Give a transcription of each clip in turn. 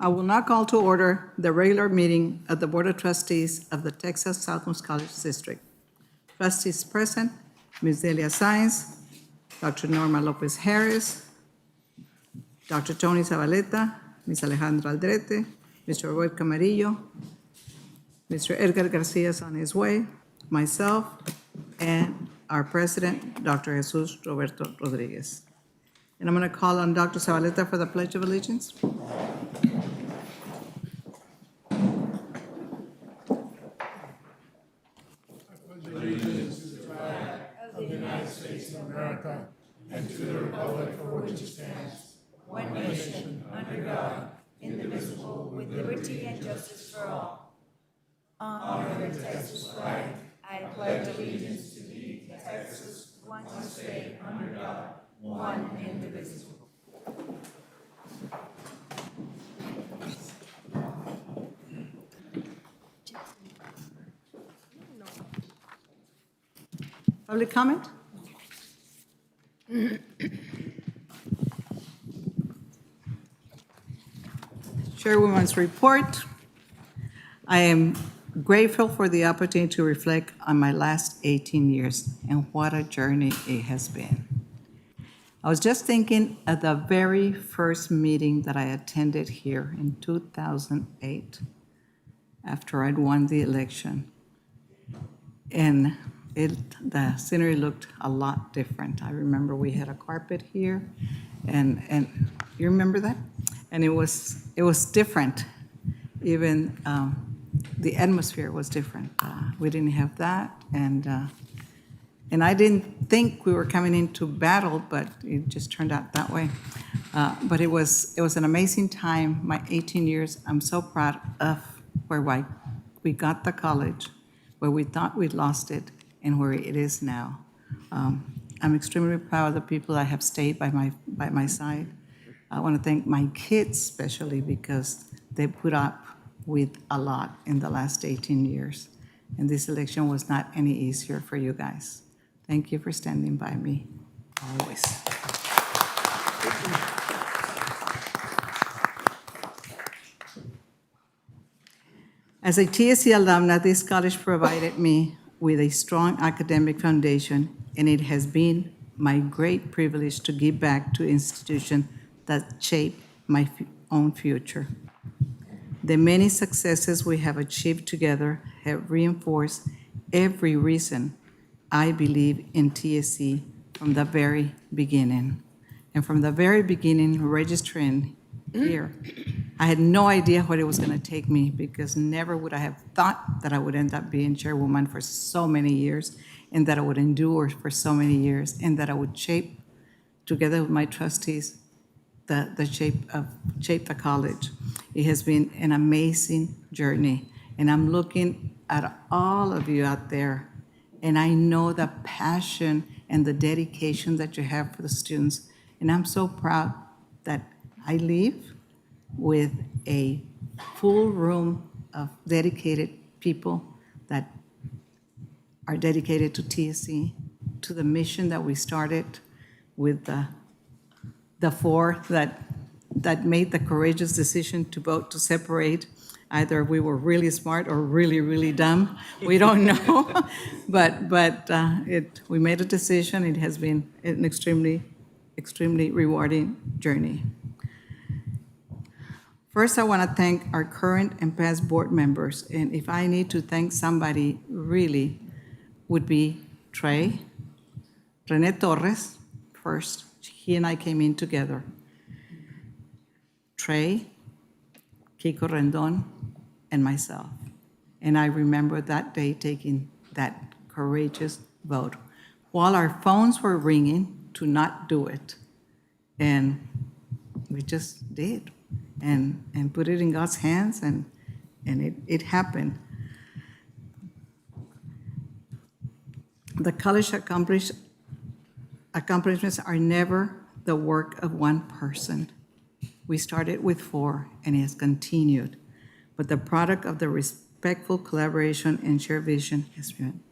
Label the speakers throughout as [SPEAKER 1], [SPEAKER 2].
[SPEAKER 1] I will now call to order the regular meeting of the Board of Trustees of the Texas Southmost College District. Trustees present, Ms. Delia Sáenz, Dr. Norma Lopez Harris, Dr. Tony Zabaleta, Ms. Alejandra Aldrete, Mr. Roy Camarillo, Mr. Edgar Garcia is on his way, myself, and our president, Dr. Jesus Roberto Rodriguez. And I'm going to call on Dr. Zabaleta for the Pledge of Allegiance. Public comment? Chairwoman's report. I am grateful for the opportunity to reflect on my last 18 years and what a journey it has been. I was just thinking of the very first meeting that I attended here in 2008 after I'd won the election. And the scenery looked a lot different. I remember we had a carpet here, and you remember that? And it was different. Even the atmosphere was different. We didn't have that, and I didn't think we were coming into battle, but it just turned out that way. But it was an amazing time. My 18 years. I'm so proud of where we got the college, where we thought we'd lost it, and where it is now. I'm extremely proud of the people that have stayed by my side. I want to thank my kids especially because they put up with a lot in the last 18 years. And this election was not any easier for you guys. Thank you for standing by me, always. As a TSC alumna, this college provided me with a strong academic foundation, and it has been my great privilege to give back to institutions that shape my own future. The many successes we have achieved together have reinforced every reason I believe in TSC from the very beginning. And from the very beginning, registering here, I had no idea what it was going to take me because never would I have thought that I would end up being chairwoman for so many years and that I would endure for so many years and that I would shape, together with my trustees, the shape the college. It has been an amazing journey, and I'm looking at all of you out there, and I know the passion and the dedication that you have for the students, and I'm so proud that I leave with a full room of dedicated people that are dedicated to TSC, to the mission that we started with the four that made the courageous decision to vote to separate. Either we were really smart or really, really dumb. We don't know. but we made a decision. It has been an extremely, extremely rewarding journey. First, I want to thank our current and past board members. And if I need to thank somebody, really would be Trey, Rene Torres, first. He and I came in together. Trey, Kiko Rendon, and myself. And I remember that day taking that courageous vote while our phones were ringing to not do it. And we just did and put it in God's hands, and it happened. The college accomplishments are never the work of one person. We started with 4, and it has continued. But the product of the respectful collaboration and shared vision has been.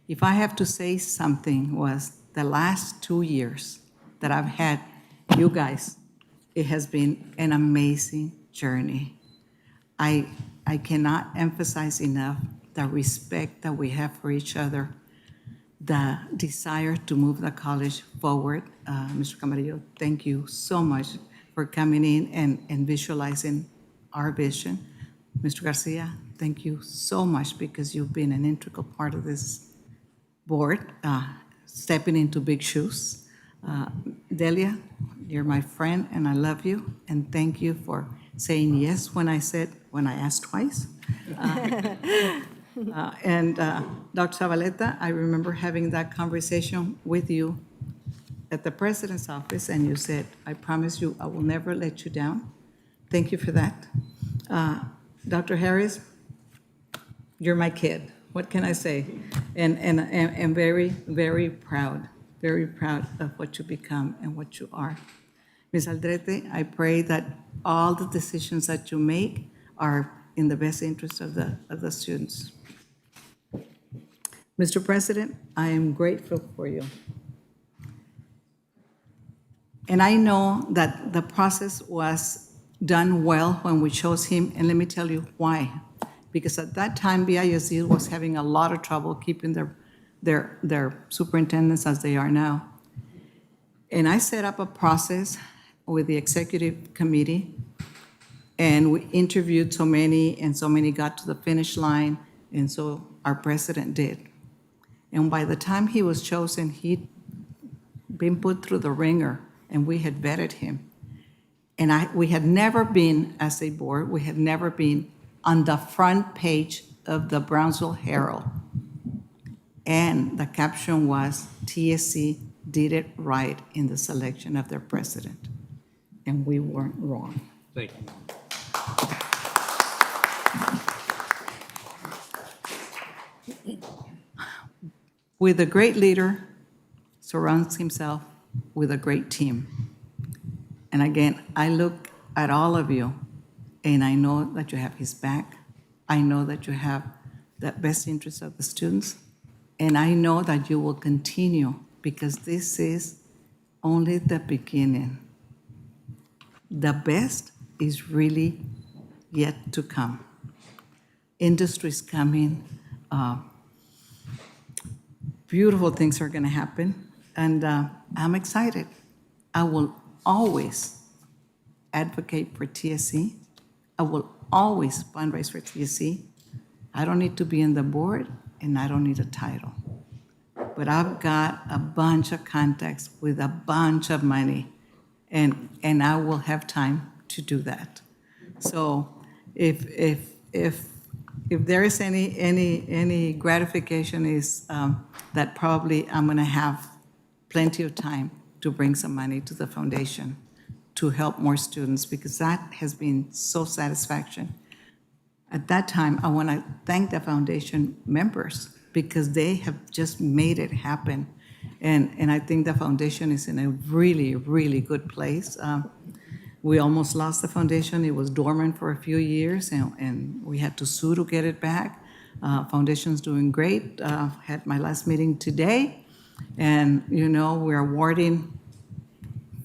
[SPEAKER 1] If I have to say something, was the last 2 years that I've had you guys, it has been an amazing journey. I cannot emphasize enough the respect that we have for each other, the desire to move the college forward. Mr. Camarillo, thank you so much for coming in and visualizing our vision. Mr. Garcia, thank you so much because you've been an integral part of this board, stepping into big shoes. Delia, you're my friend and I love you, and thank you for saying yes when I asked twice. And Dr. Zavaleta, I remember having that conversation with you at the president's office, and you said, I promise you, I will never let you down. Thank you for that. Dr. Harris, you're my kid. What can I say? And very, very proud of what you become and what you are. Ms. Aldrete, I pray that all the decisions that you make are in the best interest of the students. Mr. President, I am grateful for you. And I know that the process was done well when we chose him, and let me tell you why. Because at that time, BISD was having a lot of trouble keeping their superintendents as they are now. And I set up a process with the executive committee, and we interviewed so many, and so many got to the finish line, and so our president did. And by the time he was chosen, he'd been put through the ringer, and we had vetted him. And we had never been, as a board, we had never been on the front page of the Brownsville Herald. And the caption was, TSC did it right in the selection of their president. And we weren't wrong.
[SPEAKER 2] Thank you.
[SPEAKER 1] With a great leader, surrounds himself with a great team. And again, I look at all of you, and I know that you have his back. I know that you have the best interest of the students, and I know that you will continue, because this is only the beginning. The best is really yet to come. Industry's coming. Beautiful things are going to happen, and I'm excited. I will always advocate for TSC. I will always fundraise for TSC. I don't need to be in the board, and I don't need a title. But I've got a bunch of contacts with a bunch of money, and I will have time to do that. So if there is any gratification, is that probably I'm going to have plenty of time to bring some money to the foundation to help more students, because that has been so satisfaction. At that time, I want to thank the foundation members, because they have just made it happen. And I think the foundation is in a really, really good place. We almost lost the foundation. It was dormant for a few years, and we had to sue to get it back. Foundation's doing great. Had my last meeting today, and we're awarding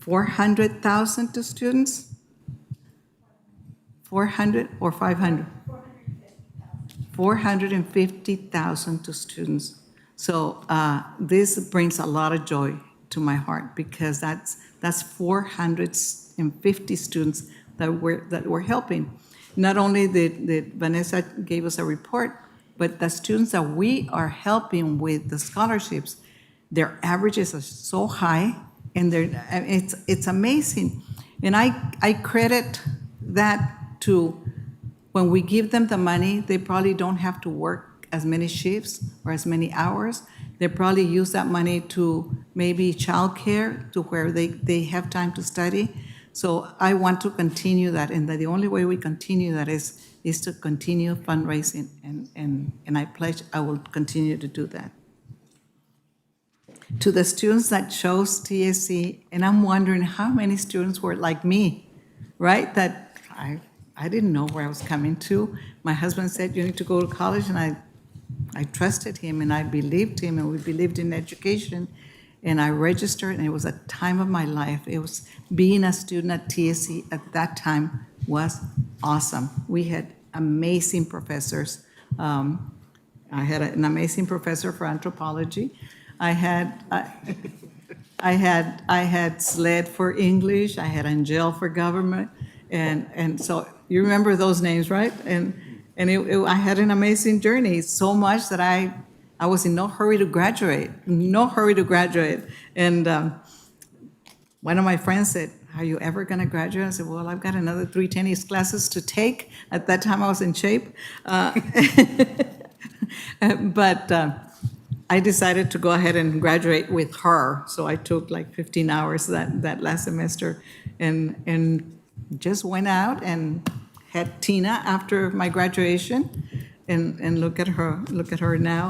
[SPEAKER 1] $400,000 to students. 400 or 500? 450,000 to students. So this brings a lot of joy to my heart, because that's 450 students that we're helping. Not only did Vanessa gave us a report, but the students that we are helping with the scholarships, their averages are so high, and it's amazing. And I credit that to when we give them the money, they probably don't have to work as many shifts or as many hours. They probably use that money to maybe childcare, to where they have time to study. So I want to continue that, and the only way we continue that is to continue fundraising, and I pledge I will continue to do that. To the students that chose TSC, and I'm wondering how many students were like me, right? That I didn't know where I was coming to. My husband said, you need to go to college, and I trusted him, and I believed him, and we believed in education, and I registered, and it was a time of my life. It was being a student at TSC at that time was awesome. We had amazing professors. I had an amazing professor for anthropology. I had SLED for English. I had Angel for government, and so you remember those names, right? I had an amazing journey. So much that I was in no hurry to graduate. No hurry to graduate. And one of my friends said, "Are you ever going to graduate?" I said, "Well, I've got another 3 tennis classes to take." At that time, I was in shape. But I decided to go ahead and graduate with her. So I took like 15 hours that last semester and just went out and had Tina after my graduation. And look at her now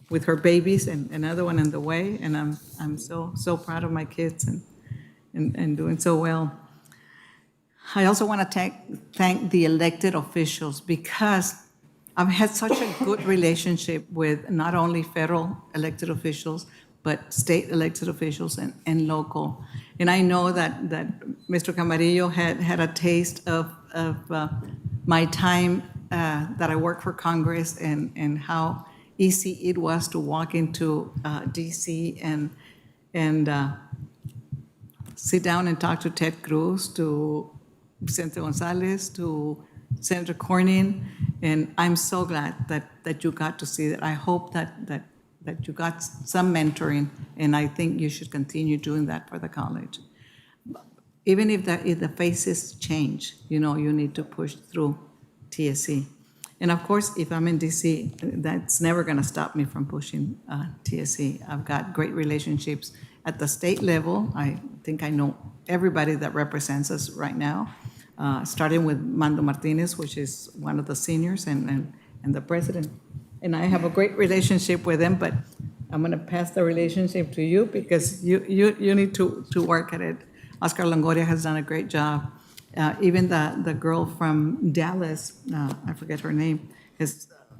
[SPEAKER 1] with her babies and another one on the way. And I'm so proud of my kids and doing so well. I also want to thank the elected officials because I've had such a good relationship with not only federal elected officials, but state elected officials and local. And I know that Mr. Camarillo had a taste of my time that I worked for Congress and how easy it was to walk into DC and sit down and talk to Ted Cruz, to Vicente Gonzalez, to Senator Cornyn, and I'm so glad that you got to see that. I hope that you got some mentoring, and I think you should continue doing that for the college. Even if the faces change, you need to push through TSC. And of course, if I'm in DC, that's never going to stop me from pushing TSC. I've got great relationships at the state level. I think I know everybody that represents us right now. Starting with Mando Martinez, which is one of the seniors, and the president. And I have a great relationship with him, but I'm going to pass the relationship to you because you need to work at it. Oscar Longoria has done a great job. Even the girl from Dallas, I forget her name,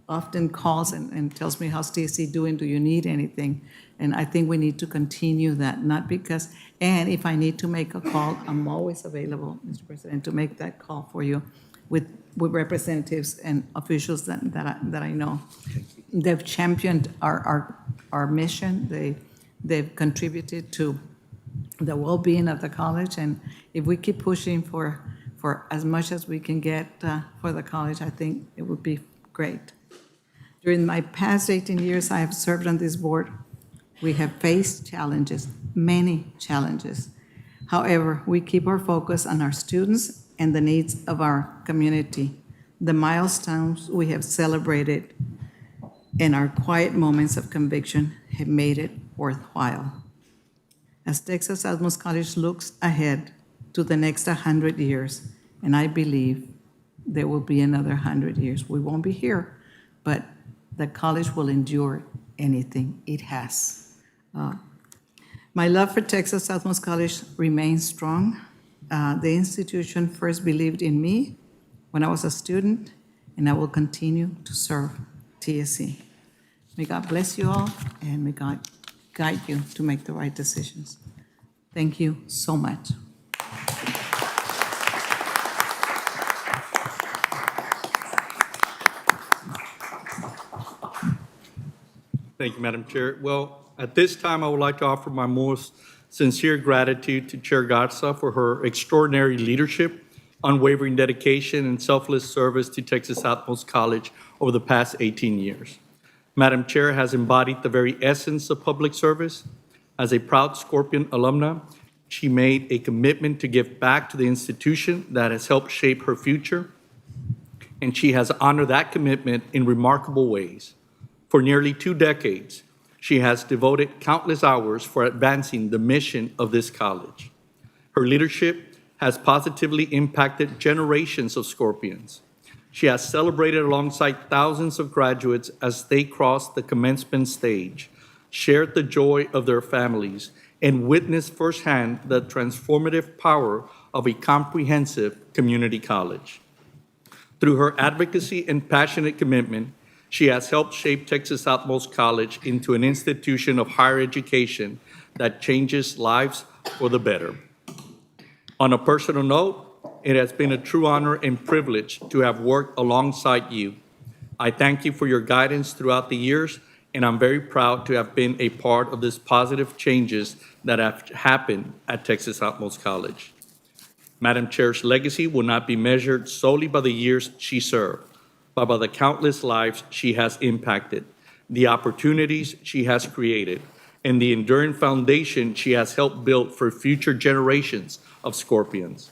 [SPEAKER 1] often calls and tells me, "How's TSC doing? Do you need anything?" And I think we need to continue that, not because, and if I need to make a call, I'm always available, Mr. President, to make that call for you with representatives and officials that I know. They've championed our mission. They've contributed to the well-being of the college, and if we keep pushing for as much as we can get for the college, I think it would be great. During my past 18 years I have served on this board, we have faced challenges, many challenges. However, we keep our focus on our students and the needs of our community. The milestones we have celebrated and our quiet moments of conviction have made it worthwhile. As Texas Alamos College looks ahead to the next 100 years, and I believe there will be another 100 years. We won't be here, but the college will endure anything it has. My love for Texas Alamos College remains strong. The institution first believed in me when I was a student, and I will continue to serve TSC. May God bless you all, and may God guide you to make the right decisions. Thank you so much.
[SPEAKER 3] Thank you, Madam Chair. Well, at this time, I would like to offer my most sincere gratitude to Chair Garza for her extraordinary leadership, unwavering dedication, and selfless service to Texas Alamos College over the past 18 years. Madam Chair has embodied the very essence of public service. As a proud Scorpion alumna, she made a commitment to give back to the institution that has helped shape her future, and she has honored that commitment in remarkable ways. For nearly 2 decades, she has devoted countless hours for advancing the mission of this college. Her leadership has positively impacted generations of Scorpions. She has celebrated alongside thousands of graduates as they crossed the commencement stage, shared the joy of their families, and witnessed firsthand the transformative power of a comprehensive community college. Through her advocacy and passionate commitment, she has helped shape Texas Alamos College into an institution of higher education that changes lives for the better. On a personal note, it has been a true honor and privilege to have worked alongside you. I thank you for your guidance throughout the years, and I'm very proud to have been a part of these positive changes that have happened at Texas Southmost College. Madam Chair's legacy will not be measured solely by the years she served, but by the countless lives she has impacted, the opportunities she has created, and the enduring foundation she has helped build for future generations of Scorpions.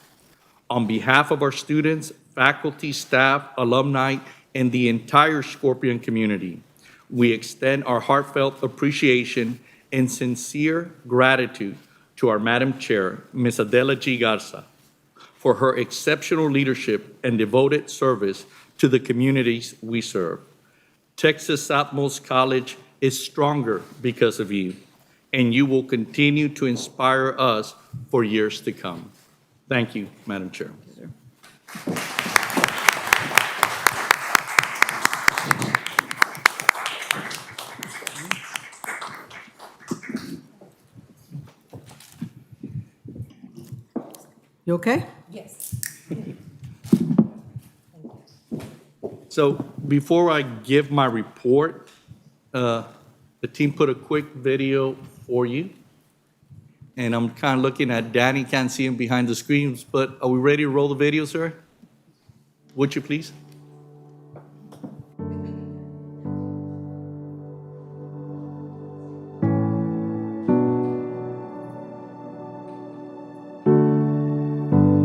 [SPEAKER 3] On behalf of our students, faculty, staff, alumni, and the entire Scorpion community, we extend our heartfelt appreciation and sincere gratitude to our Madam Chair, Ms. Adela G. Garza, for her exceptional leadership and devoted service to the communities we serve. Texas Southmost College is stronger because of you, and you will continue to inspire us for years to come. Thank you, Madam Chair.
[SPEAKER 1] You okay?
[SPEAKER 3] So before I give my report, the team put a quick video for you. And I'm kind of looking at Danny, can't see him behind the screens, but are we ready to roll the video, sir? Would you please?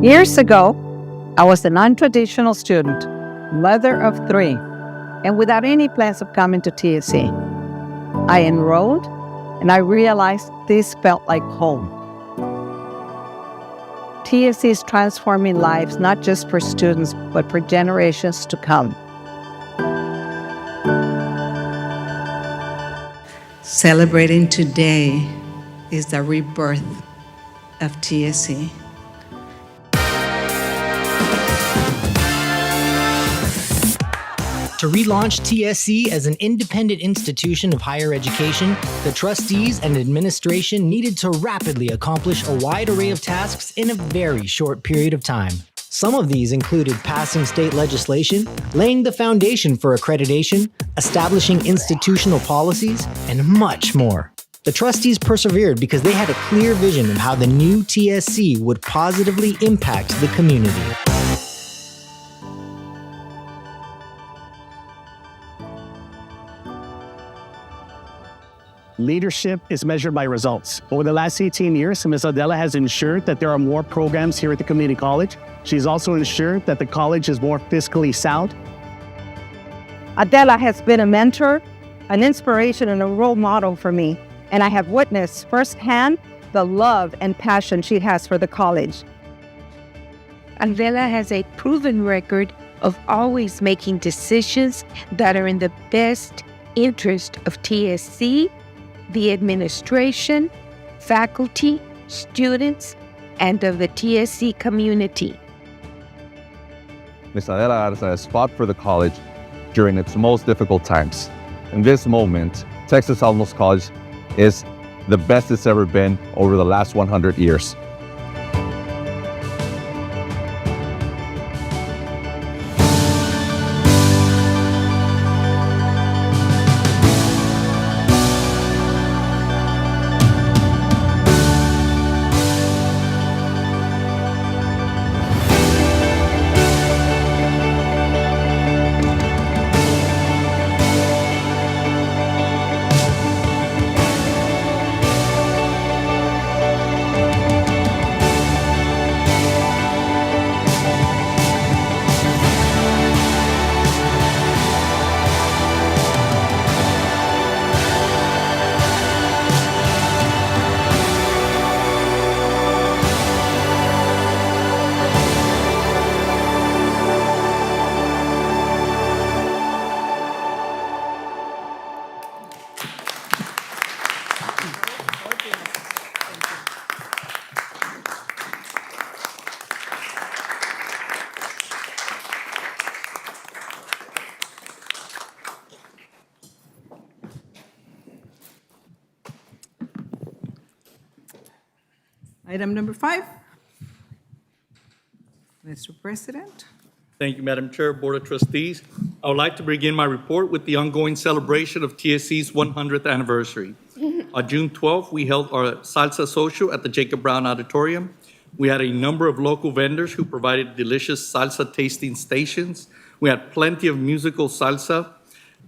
[SPEAKER 2] Years ago, I was a non-traditional student, mother of 3, and without any plans of coming to TSC. I enrolled, and I realized this felt like home. TSC is transforming lives not just for students, but for generations to come.
[SPEAKER 1] Celebrating today is the rebirth of TSC.
[SPEAKER 4] To relaunch TSC as an independent institution of higher education, the trustees and administration needed to rapidly accomplish a wide array of tasks in a very short period of time. Some of these included passing state legislation, laying the foundation for accreditation, establishing institutional policies, and much more. The trustees persevered because they had a clear vision of how the new TSC would positively impact the community.
[SPEAKER 5] Leadership is measured by results. Over the last 18 years, Ms. Adela has ensured that there are more programs here at the community college. She's also ensured that the college is more fiscally sound.
[SPEAKER 2] Adela has been a mentor, an inspiration, and a role model for me, and I have witnessed firsthand the love and passion she has for the college.
[SPEAKER 6] Adela has a proven record of always making decisions that are in the best interest of TSC, the administration, faculty, students, and of the TSC community.
[SPEAKER 7] Ms. Adela Garza has fought for the college during its most difficult times. In this moment, Texas Southmost College is the best it's ever been over the last 100 years.
[SPEAKER 1] Item number 5. Mr. President.
[SPEAKER 3] Thank you, Madam Chair, Board of Trustees. I would like to begin my report with the ongoing celebration of TSC's 100th anniversary. On June 12th, we held our Salsa Social at the Jacob Brown Auditorium. We had a number of local vendors who provided delicious salsa tasting stations. We had plenty of musical salsa.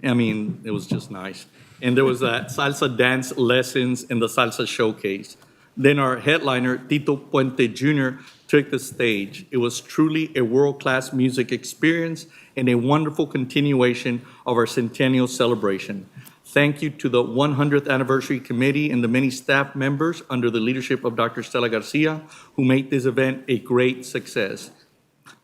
[SPEAKER 3] I mean, it was just nice. And there was salsa dance lessons and the salsa showcase. Then our headliner, Tito Puente Jr., took the stage. It was truly a world-class music experience and a wonderful continuation of our centennial celebration. Thank you to the 100th Anniversary Committee and the many staff members under the leadership of Dr. Stella Garcia who made this event a great success.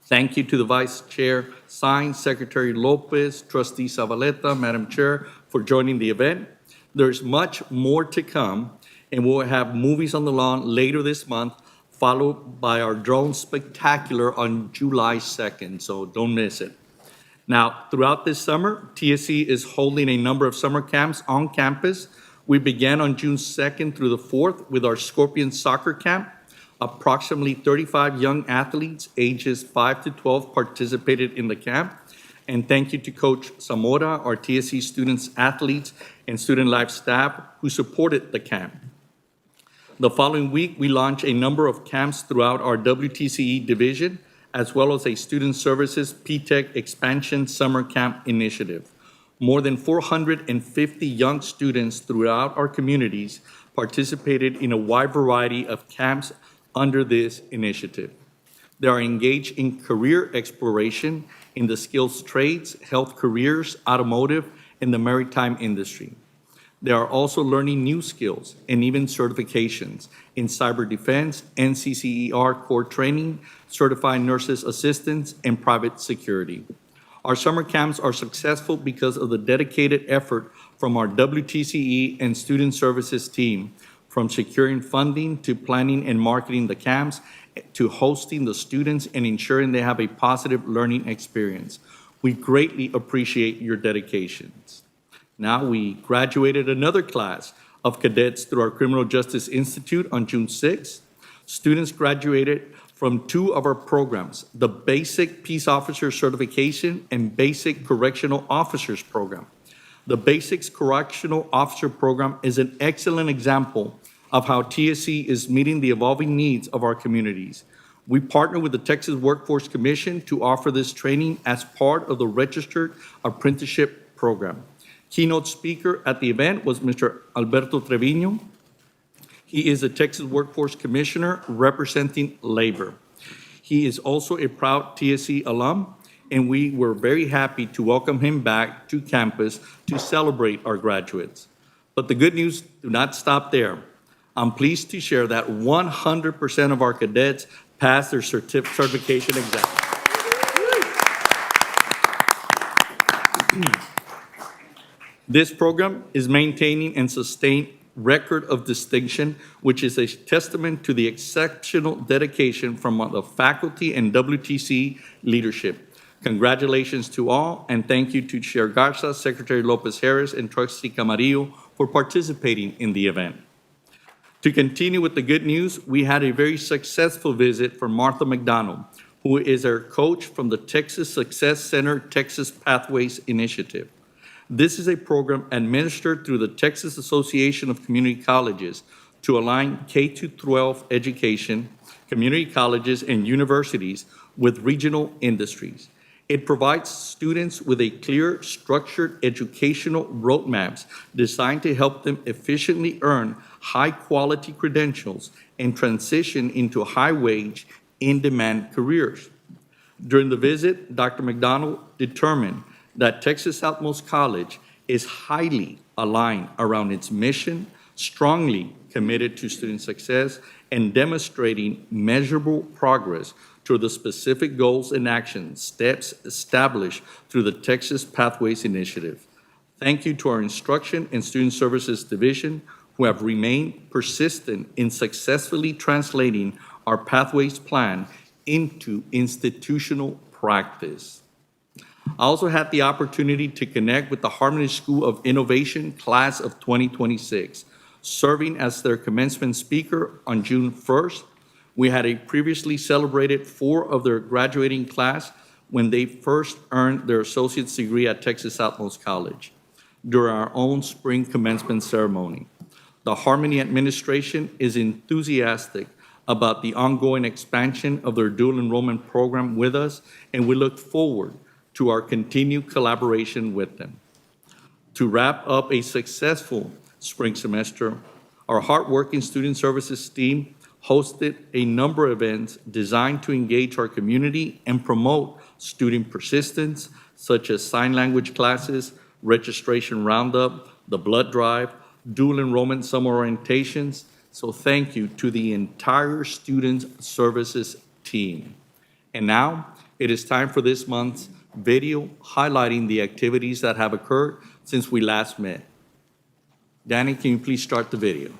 [SPEAKER 3] Thank you to the Vice Chair Sainz, Secretary Lopez, Trustee Zavaleta, Madam Chair, for joining the event. There's much more to come, and we'll have movies on the lawn later this month, followed by our drone spectacular on July 2nd, so don't miss it. Now, throughout this summer, TSC is holding a number of summer camps on campus. We began on June 2nd through the 4th with our Scorpion Soccer Camp. Approximately 35 young athletes ages 5 to 12 participated in the camp. And thank you to Coach Zamora, our TSC students, athletes, and student life staff who supported the camp. The following week, we launched a number of camps throughout our WTCE division, as well as a Student Services P-TECH Expansion Summer Camp Initiative. More than 450 young students throughout our communities participated in a wide variety of camps under this initiative. They are engaged in career exploration in the skills trades, health careers, automotive, and the maritime industry. They are also learning new skills and even certifications in cyber defense, NCCER core training, certified nurses assistants, and private security. Our summer camps are successful because of the dedicated effort from our WTCE and Student Services team, from securing funding to planning and marketing the camps, to hosting the students and ensuring they have a positive learning experience. We greatly appreciate your dedications. Now, we graduated another class of cadets through our Criminal Justice Institute on June 6th. Students graduated from 2 of our programs, the Basic Peace Officer Certification and Basic Correctional Officers Program. The Basics Correctional Officer Program is an excellent example of how TSC is meeting the evolving needs of our communities. We partner with the Texas Workforce Commission to offer this training as part of the Registered Apprenticeship Program. Keynote speaker at the event was Mr. Alberto Trevino. He is the Texas Workforce Commissioner representing labor. He is also a proud TSC alum, and we were very happy to welcome him back to campus to celebrate our graduates. But the good news do not stop there. I'm pleased to share that 100% of our cadets passed their certification exam. This program is maintaining and sustaining record of distinction, which is a testament to the exceptional dedication from the faculty and WTC leadership. Congratulations to all, and thank you to Chair Garza, Secretary Lopez Harris, and Trustee Camarillo for participating in the event. To continue with the good news, we had a very successful visit from Martha McDonald, who is our coach from the Texas Success Center Texas Pathways Initiative. This is a program administered through the Texas Association of Community Colleges to align K-12 education, community colleges, and universities with regional industries. It provides students with a clear, structured educational roadmaps designed to help them efficiently earn high-quality credentials and transition into high-wage, in-demand careers. During the visit, Dr. McDonald determined that Texas Southmost College is highly aligned around its mission, strongly committed to student success, and demonstrating measurable progress toward the specific goals and action steps established through the Texas Pathways Initiative. Thank you to our Instruction and Student Services Division, who have remained persistent in successfully translating our Pathways plan into institutional practice. I also had the opportunity to connect with the Harmony School of Innovation class of 2026, serving as their commencement speaker on June 1st. We had a previously celebrated 4 of their graduating class when they first earned their associate's degree at Texas Southmost College during our own spring commencement ceremony. The Harmony administration is enthusiastic about the ongoing expansion of their dual enrollment program with us, and we look forward to our continued collaboration with them. To wrap up a successful spring semester, our hardworking student services team hosted a number of events designed to engage our community and promote student persistence, such as sign language classes, registration roundup, the blood drive, dual enrollment summer orientations. So thank you to the entire student services team. And now it is time for this month's video highlighting the activities that have occurred since we last met. Danny, can you please start the video?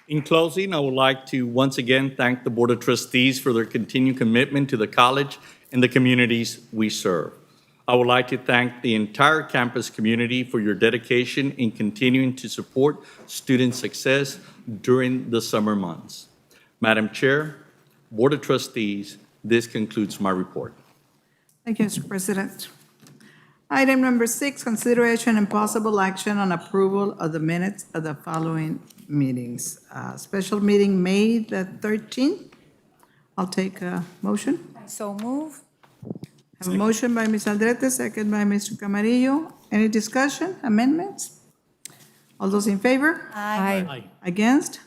[SPEAKER 3] In closing, I would like to once again thank the Board of Trustees for their continued commitment to the college and the communities we serve. I would like to thank the entire campus community for your dedication in continuing to support student success during the summer months. Madam Chair, Board of Trustees, this concludes my report.
[SPEAKER 1] Thank you, Mr. President. Item number 6, consideration and possible action on approval of the minutes of the following meetings. Special meeting May the 13th. I'll take a motion.
[SPEAKER 8] So move.
[SPEAKER 1] Have a motion by Ms. Aldrete, second by Mr. Camarillo. Any discussion, amendments? All those in favor?
[SPEAKER 8] Aye.
[SPEAKER 1] Against?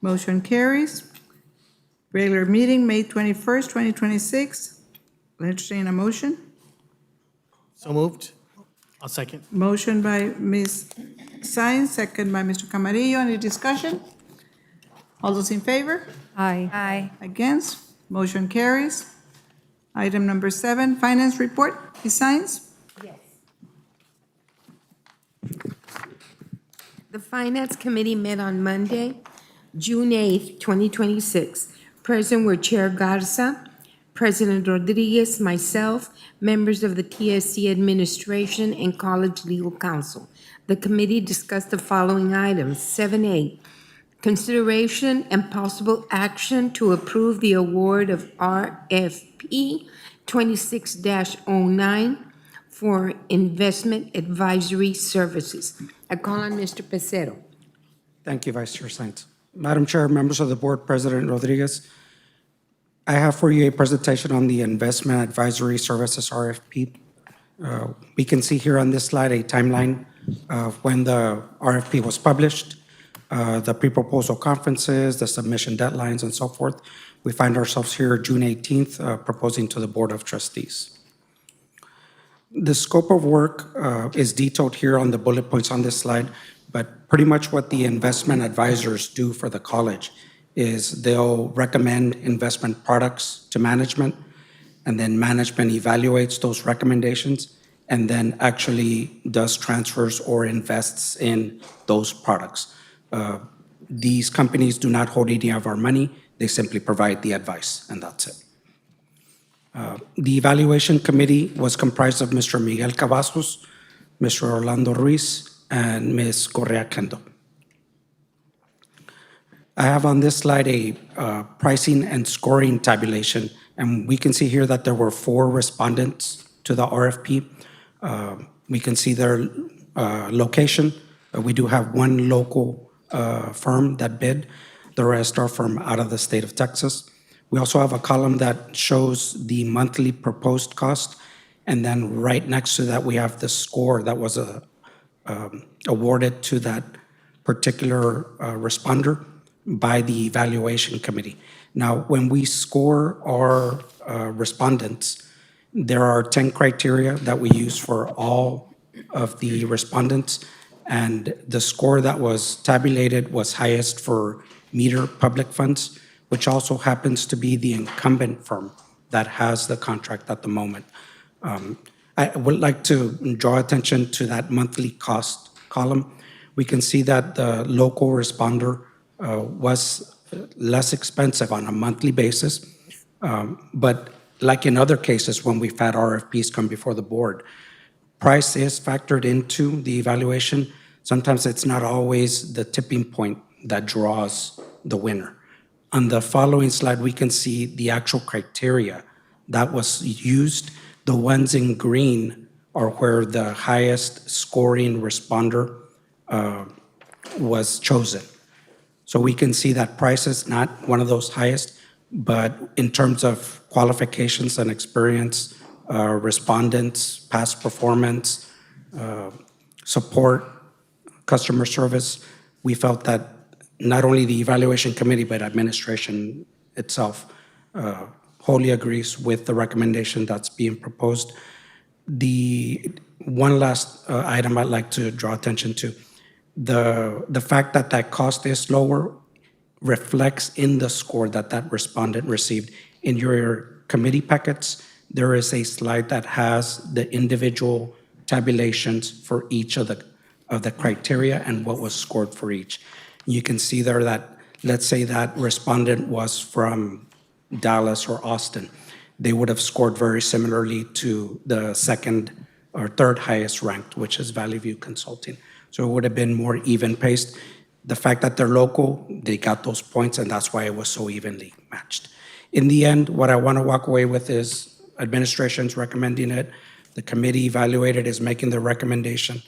[SPEAKER 1] Motion carries. Regular meeting, May 21st, 2026. I'll entertain a motion.
[SPEAKER 9] So moved. I'll second.
[SPEAKER 1] Motion by Ms. Sines, second by Mr. Camarillo. Any discussion? All those in favor?
[SPEAKER 8] Aye. Aye.
[SPEAKER 1] Against? Motion carries. Item number 7, finance report. Ms. Sines?
[SPEAKER 6] The Finance Committee met on Monday, June 8th, 2026. Present were Chair Garza, President Rodriguez, myself, members of the TSC administration, and College Legal Counsel. The committee discussed the following items. 7A, consideration and possible action to approve the award of RFP 26-09 for investment advisory services. I call on Mr. Pecero.
[SPEAKER 10] Thank you, Vice Chair Sainz. Madam Chair, members of the board, President Rodriguez, I have for you a presentation on the Investment Advisory Services RFP. We can see here on this slide a timeline of when the RFP was published, the pre-proposal conferences, the submission deadlines, and so forth. We find ourselves here June 18th, proposing to the Board of Trustees. The scope of work is detailed here on the bullet points on this slide, but pretty much what the investment advisors do for the college is they'll recommend investment products to management, and then management evaluates those recommendations and then actually does transfers or invests in those products. These companies do not hold any of our money. They simply provide the advice, and that's it. The evaluation committee was comprised of Mr. Miguel Cavazos, Mr. Orlando Ruiz, and Ms. Correa Kendo. I have on this slide a pricing and scoring tabulation, and we can see here that there were 4 respondents to the RFP. We can see their location. We do have 1 local firm that bid. The rest are from out of the state of Texas. We also have a column that shows the monthly proposed cost, and then right next to that, we have the score that was awarded to that particular responder by the evaluation committee. Now, when we score our respondents, there are 10 criteria that we use for all of the respondents, and the score that was tabulated was highest for Meter Public Funds, which also happens to be the incumbent firm that has the contract at the moment. I would like to draw attention to that monthly cost column. We can see that the local responder was less expensive on a monthly basis, but like in other cases when we've had RFPs come before the board, price is factored into the evaluation. Sometimes it's not always the tipping point that draws the winner. On the following slide, we can see the actual criteria that was used. The ones in green are where the highest scoring responder was chosen. So we can see that price is not one of those highest, but in terms of qualifications and experience, respondents, past performance, support, customer service, we felt that not only the evaluation committee, but administration itself wholly agrees with the recommendation that's being proposed. The one last item I'd like to draw attention to, the fact that that cost is lower reflects in the score that that respondent received. In your committee packets, there is a slide that has the individual tabulations for each of the criteria and what was scored for each. You can see there that let's say that respondent was from Dallas or Austin, they would have scored very similarly to the second or third highest ranked, which is Valley View Consulting. So it would have been more even paced. The fact that they're local, they got those points, and that's why it was so evenly matched. In the end, what I want to walk away with is administration's recommending it. The committee evaluated is making the recommendation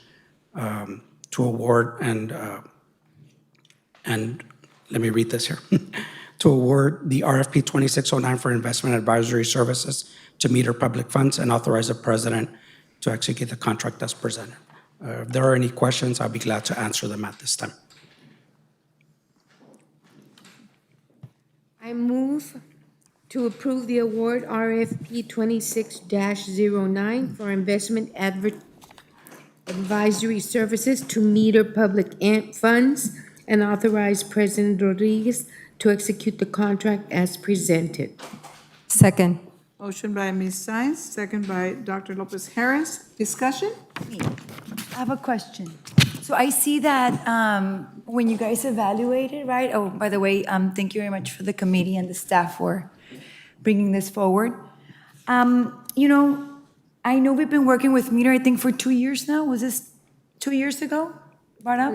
[SPEAKER 10] to award and let me read this here. To award the RFP 2609 for investment advisory services to Meter Public Funds and authorize the president to execute the contract as presented. If there are any questions, I'll be glad to answer them at this time.
[SPEAKER 6] I move to approve the award RFP 26-09 for investment advisory services to Meter Public Funds and authorize President Rodriguez to execute the contract as presented.
[SPEAKER 8] Second.
[SPEAKER 1] Motion by Ms. Science, second by Dr. Lopez Harris. Discussion?
[SPEAKER 8] I have a question. So I see that when you guys evaluated, right? Oh, by the way, thank you very much for the committee and the staff for bringing this forward. You know, I know we've been working with Meter, I think, for 2 years now. Was this 2 years ago? Brought up?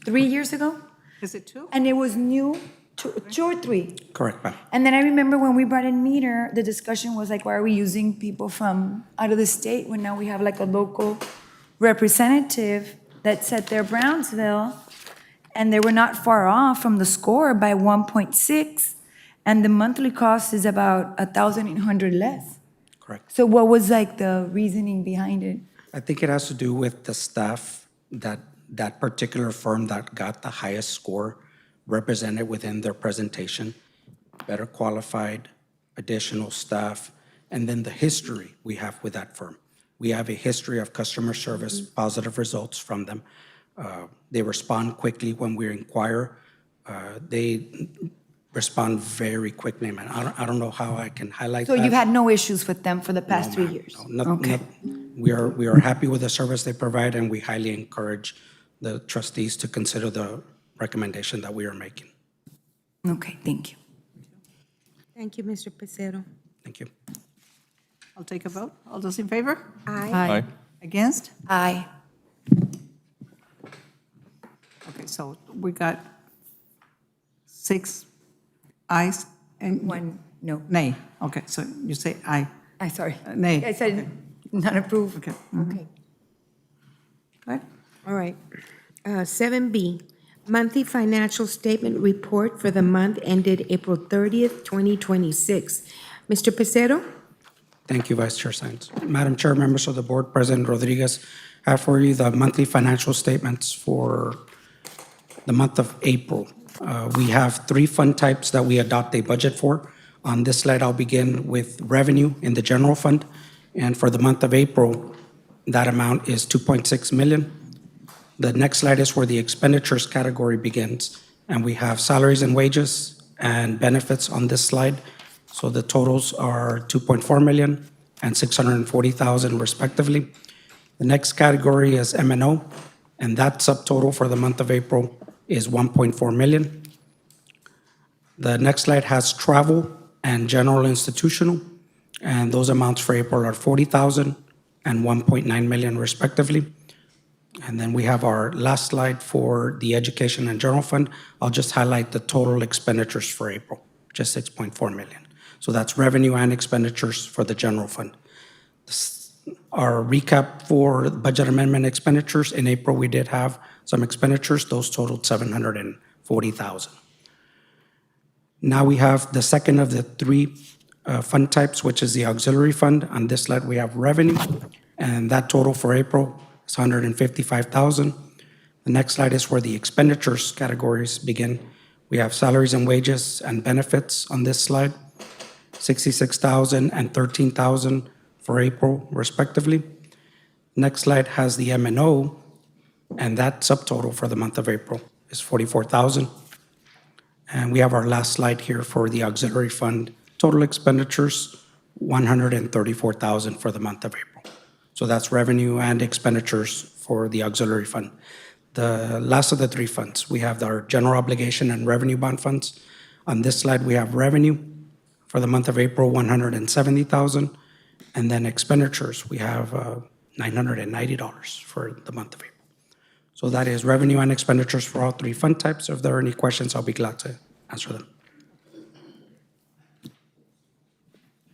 [SPEAKER 8] 3 years ago?
[SPEAKER 1] Is it two?
[SPEAKER 8] And it was new, two or three?
[SPEAKER 10] Correct, ma'am.
[SPEAKER 8] And then I remember when we brought in Meter, the discussion was like, why are we using people from out of the state when now we have like a local representative that said they're Brownsville, and they were not far off from the score by 1.6, and the monthly cost is about 1,800 less.
[SPEAKER 10] Correct.
[SPEAKER 8] So what was like the reasoning behind it?
[SPEAKER 10] I think it has to do with the staff that particular firm that got the highest score represented within their presentation, better qualified, additional staff, and then the history we have with that firm. We have a history of customer service, positive results from them. They respond quickly when we inquire. They respond very quickly, man. I don't know how I can highlight
[SPEAKER 8] So
[SPEAKER 10] that.
[SPEAKER 8] you've had no issues with them for the past 3 years? Okay.
[SPEAKER 10] We are happy with the service they provide, and we highly encourage the trustees to consider the recommendation that we are making.
[SPEAKER 8] Okay, thank you.
[SPEAKER 6] Thank you, Mr. Pacero.
[SPEAKER 10] Thank you.
[SPEAKER 1] I'll take a vote. All those in favor?
[SPEAKER 8] Aye.
[SPEAKER 1] Against?
[SPEAKER 8] Aye.
[SPEAKER 1] Okay, so we got 6 ayes and
[SPEAKER 8] One, no.
[SPEAKER 1] nay. Okay, so you say aye.
[SPEAKER 8] Sorry.
[SPEAKER 1] Nay.
[SPEAKER 8] I said not approved.
[SPEAKER 1] Okay.
[SPEAKER 6] Okay.
[SPEAKER 1] Go ahead.
[SPEAKER 6] All right. 7B, monthly financial statement report for the month ended April 30th, 2026. Mr. Pacero?
[SPEAKER 10] Thank you, Vice Chair Sines. Madam Chair, members of the board, President Rodriguez, I have for you the monthly financial statements for the month of April. We have 3 fund types that we adopt a budget for. On this slide, I'll begin with revenue in the general fund. And for the month of April, that amount is 2.6 million. The next slide is where the expenditures category begins. And we have salaries and wages and benefits on this slide. So the totals are 2.4 million and 640,000 respectively. The next category is M&O, and that subtotal for the month of April is 1.4 million. The next slide has travel and general institutional, and those amounts for April are 40,000 and 1.9 million respectively. And then we have our last slide for the education and general fund. I'll just highlight the total expenditures for April, just 6.4 million. So that's revenue and expenditures for the general fund. Our recap for budget amendment expenditures, in April, we did have some expenditures. Those totaled 740,000. Now we have the second of the 3 fund types, which is the auxiliary fund. On this slide, we have revenue, and that total for April is 155,000. The next slide is where the expenditures categories begin. We have salaries and wages and benefits on this slide, 66,000 and 13,000 for April respectively. Next slide has the M&O, and that subtotal for the month of April is 44,000. And we have our last slide here for the auxiliary fund. Total expenditures, 134,000 for the month of April. So that's revenue and expenditures for the auxiliary fund. The last of the three funds, we have our general obligation and revenue bond funds. On this slide, we have revenue for the month of April, 170,000, and then expenditures, we have $990 for the month of April. So that is revenue and expenditures for all three fund types. If there are any questions, I'll be glad to answer them.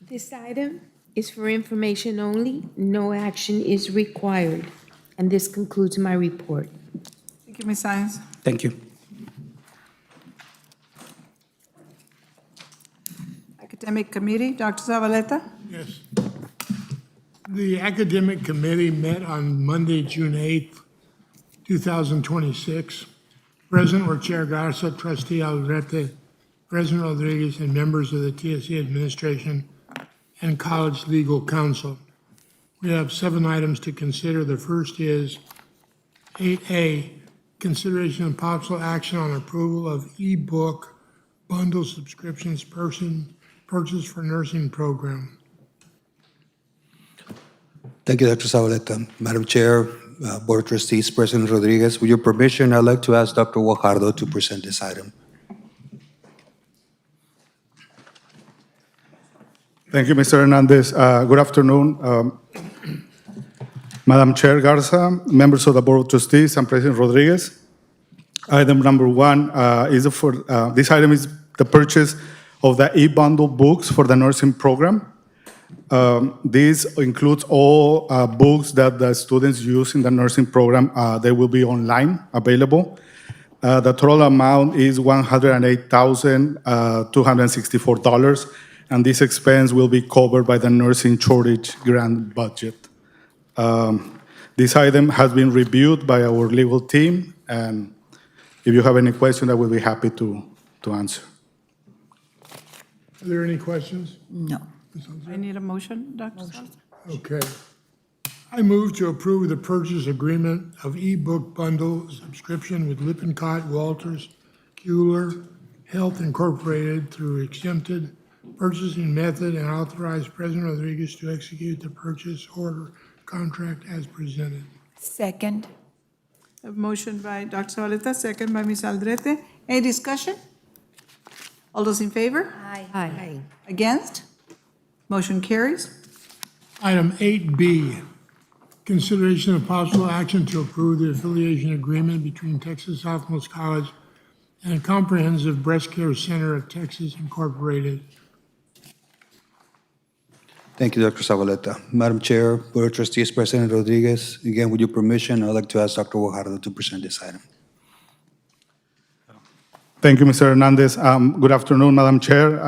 [SPEAKER 6] This item is for information only. No action is required. And this concludes my report.
[SPEAKER 1] Thank you, Ms. Science.
[SPEAKER 10] Thank you.
[SPEAKER 1] Academic Committee, Dr. Zavaleta?
[SPEAKER 11] Yes. The academic committee met on Monday, June 8th, 2026. Present were Chair Garza, Trustee Alderete, President Rodriguez, and members of the TSC administration and College Legal Counsel. We have 7 items to consider. The first is 8A, consideration and possible action on approval of e-book bundle subscriptions purchase for nursing program.
[SPEAKER 12] Thank you, Dr. Zavaleta. Madam Chair, Board of Trustees, President Rodriguez, with your permission, I'd like to ask Dr. Guajardo to present this item.
[SPEAKER 13] Thank you, Mr. Hernandez. Good afternoon. Madam Chair Garza, members of the Board of Trustees, and President Rodriguez. Item number 1 is for this item is the purchase of the e-bundle books for the nursing program. This includes all books that the students use in the nursing program. They will be online available. The total amount is $108,264, and this expense will be covered by the nursing shortage grant budget. This item has been reviewed by our legal team, and if you have any questions, I will be happy to answer.
[SPEAKER 11] Are there any questions?
[SPEAKER 8] No.
[SPEAKER 1] I need a motion, Dr. Salazar?
[SPEAKER 11] Okay. I move to approve the purchase agreement of e-book bundle subscription with Lippincott, Walters, Kuehler Health Incorporated through exempted purchasing method and authorize President Rodriguez to execute the purchase order contract as presented.
[SPEAKER 8] Second.
[SPEAKER 1] A motion by Dr. Zavaleta, second by Ms. Aldrete. Any discussion? All those in favor?
[SPEAKER 8] Aye.
[SPEAKER 1] Against? Motion carries.
[SPEAKER 11] Item 8B, consideration of possible action to approve the affiliation agreement between Texas Southmost College and Comprehensive Breast Care Center of Texas Incorporated.
[SPEAKER 12] Thank you, Dr. Zavaleta. Madam Chair, Board of Trustees, President Rodriguez, again, with your permission, I'd like to ask Dr. Guajardo to present this item.
[SPEAKER 13] Thank you, Mr. Hernandez. Good afternoon, Madam Chair.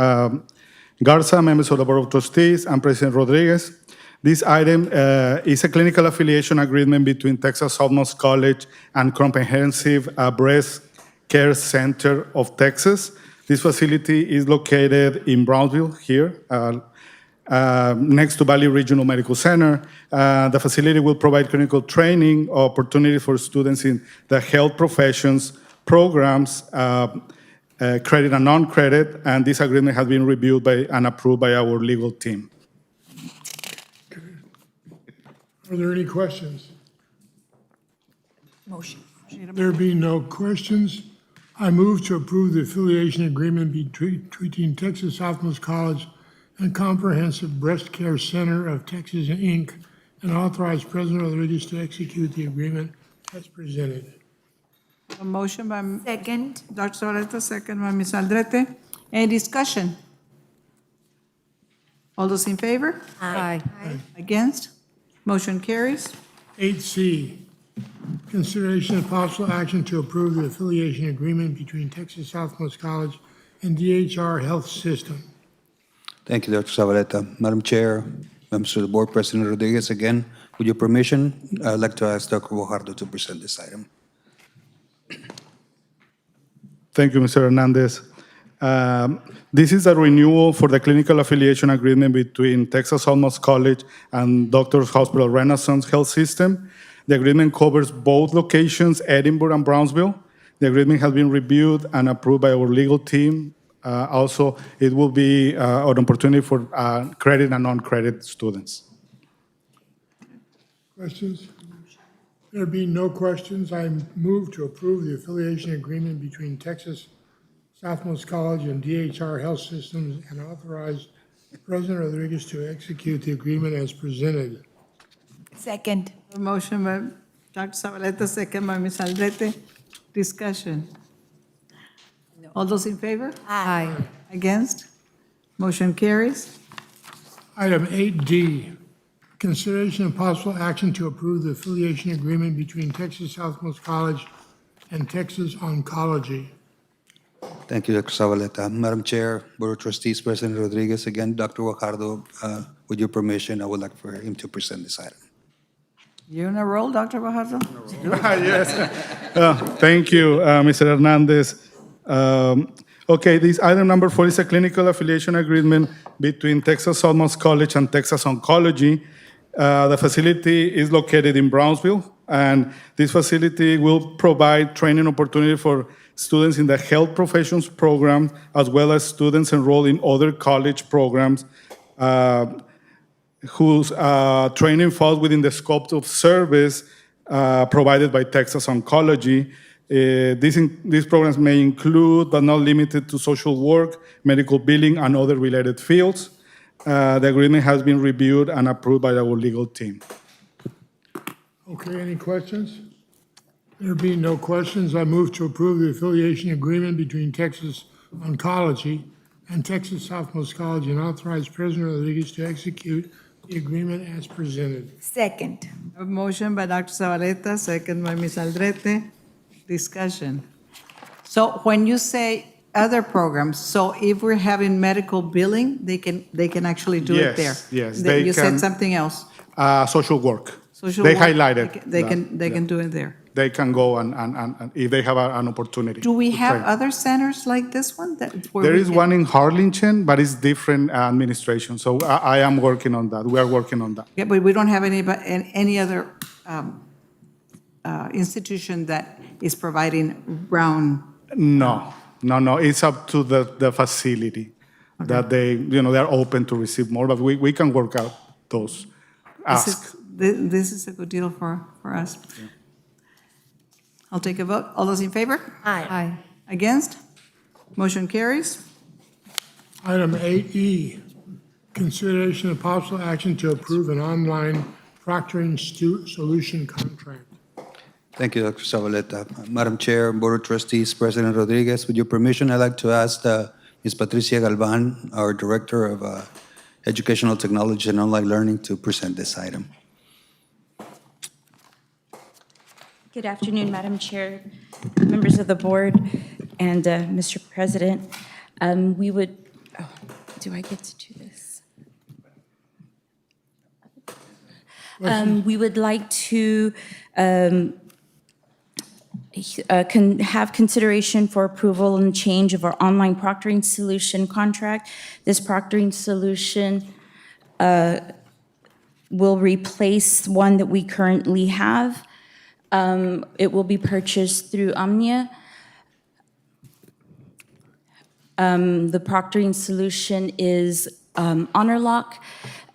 [SPEAKER 13] Garza, members of the Board of Trustees, and President Rodriguez. This item is a clinical affiliation agreement between Texas Southmost College and Comprehensive Breast Care Center of Texas. This facility is located in Brownsville here, next to Valley Regional Medical Center. The facility will provide clinical training opportunities for students in the health professions, programs, credit and non-credit, and this agreement has been reviewed by and approved by our legal team.
[SPEAKER 11] Are there any questions?
[SPEAKER 8] Motion.
[SPEAKER 11] There being no questions, I move to approve the affiliation agreement between Texas Southmost College and Comprehensive Breast Care Center of Texas, Inc., and authorize President Rodriguez to execute the agreement as presented.
[SPEAKER 1] A motion by
[SPEAKER 8] Second.
[SPEAKER 1] Dr. Zavaleta, second by Ms. Aldrete. Any discussion? All those in favor?
[SPEAKER 8] Aye.
[SPEAKER 1] Against? Motion carries.
[SPEAKER 11] 8C, consideration of possible action to approve the affiliation agreement between Texas Southmost College and DHR Health System.
[SPEAKER 12] Thank you, Dr. Zavaleta. Madam Chair, members of the Board, President Rodriguez, again, with your permission, I'd like to ask Dr. Guajardo to present this item.
[SPEAKER 13] Thank you, Mr. Hernandez. This is a renewal for the clinical affiliation agreement between Texas Southmost College and Doctors Hospital Renaissance Health System. The agreement covers both locations, Edinburgh and Brownsville. The agreement has been reviewed and approved by our legal team. Also, it will be an opportunity for credit and non-credit students.
[SPEAKER 11] Questions? There being no questions, I move to approve the affiliation agreement between Texas Southmost College and DHR Health Systems and authorize President Rodriguez to execute the agreement as presented.
[SPEAKER 8] Second.
[SPEAKER 1] A motion by Dr. Zavaleta, second by Ms. Aldrete. Discussion. All those in favor?
[SPEAKER 8] Aye.
[SPEAKER 1] Against? Motion carries.
[SPEAKER 11] Item 8D, consideration and possible action to approve the affiliation agreement between Texas Southmost College and Texas Oncology.
[SPEAKER 12] Thank you, Dr. Zavaleta. Madam Chair, Board of Trustees, President Rodriguez, again, Dr. Guajardo, with your permission, I would like for him to present this item.
[SPEAKER 1] You're in a roll, Dr. Bajardo?
[SPEAKER 13] Yes. Thank you, Mr. Hernandez. Okay, this item number 4 is a clinical affiliation agreement between Texas Southmost College and Texas Oncology. The facility is located in Brownsville, and this facility will provide training opportunity for students in the health professions program, as well as students enrolled in other college programs whose training falls within the scope of service provided by Texas Oncology. These programs may include, but not limited to, social work, medical billing, and other related fields. The agreement has been reviewed and approved by our legal team.
[SPEAKER 11] Okay, any questions? There being no questions, I move to approve the affiliation agreement between Texas Oncology and Texas Southmost College and authorize President Rodriguez to execute the agreement as presented.
[SPEAKER 8] Second.
[SPEAKER 1] A motion by Dr. Zavaleta, second by Ms. Aldrete. Discussion. So when you say other programs, so if we're having medical billing, they can actually do it there?
[SPEAKER 13] Yes,
[SPEAKER 1] Then
[SPEAKER 13] they
[SPEAKER 1] you
[SPEAKER 13] can.
[SPEAKER 1] said something else.
[SPEAKER 13] Social work.
[SPEAKER 1] Social
[SPEAKER 13] They
[SPEAKER 1] work,
[SPEAKER 13] highlighted.
[SPEAKER 1] They can do it there.
[SPEAKER 13] They can go and if they have an opportunity.
[SPEAKER 1] Do we
[SPEAKER 13] to
[SPEAKER 1] have
[SPEAKER 13] train.
[SPEAKER 1] other centers like this one?
[SPEAKER 13] There is one in Harlingen, but it's different administration. So I am working on that. We are working on that.
[SPEAKER 1] Yeah, but we don't have any other institution that is providing round.
[SPEAKER 13] No. It's up to the facility that they're open to receive more, but we can work out those asks.
[SPEAKER 1] This is a good deal for us. I'll take a vote. All those in favor?
[SPEAKER 8] Aye.
[SPEAKER 1] Against? Motion carries.
[SPEAKER 11] Item 8E, consideration of possible action to approve an online proctoring solution contract.
[SPEAKER 12] Thank you, Dr. Zavaleta. Madam Chair, Board of Trustees, President Rodriguez, with your permission, I'd like to ask Ms. Patricia Galvan, our Director of Educational Technology and Online Learning, to present this item.
[SPEAKER 14] Good afternoon, Madam Chair, members of the board, and Mr. President. Do I get to do this? We would like to have consideration for approval and change of our online proctoring solution contract. This proctoring solution will replace one that we currently have. It will be purchased through Omnia. The proctoring solution is HonorLock.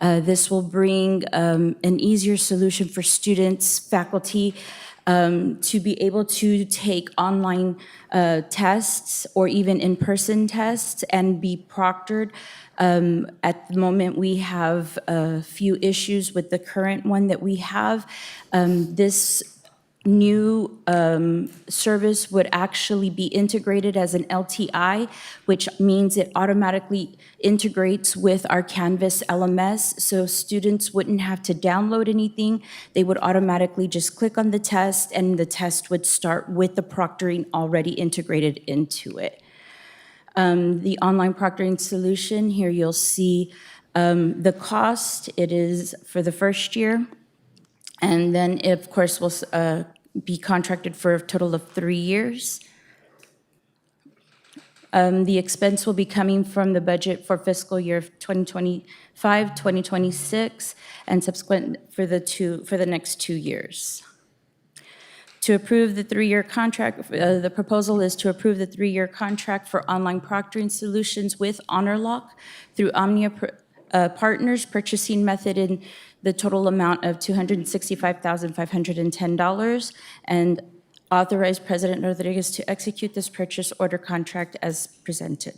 [SPEAKER 14] This will bring an easier solution for students, faculty, to be able to take online tests or even in-person tests and be proctored. At the moment, we have a few issues with the current one that we have. This new service would actually be integrated as an LTI, which means it automatically integrates with our Canvas LMS, so students wouldn't have to download anything. They would automatically just click on the test, and the test would start with the proctoring already integrated into it. The online proctoring solution, here you'll see the cost. It is for the first year. And then, of course, we'll be contracted for a total of 3 years. The expense will be coming from the budget for fiscal year 2025, 2026, and subsequent for the next 2 years. To approve the 3-year contract, the proposal is to approve the 3-year contract for online proctoring solutions with HonorLock through Omnia Partners purchasing method in the total amount of $265,510, and authorize President Rodriguez to execute this purchase order contract as presented.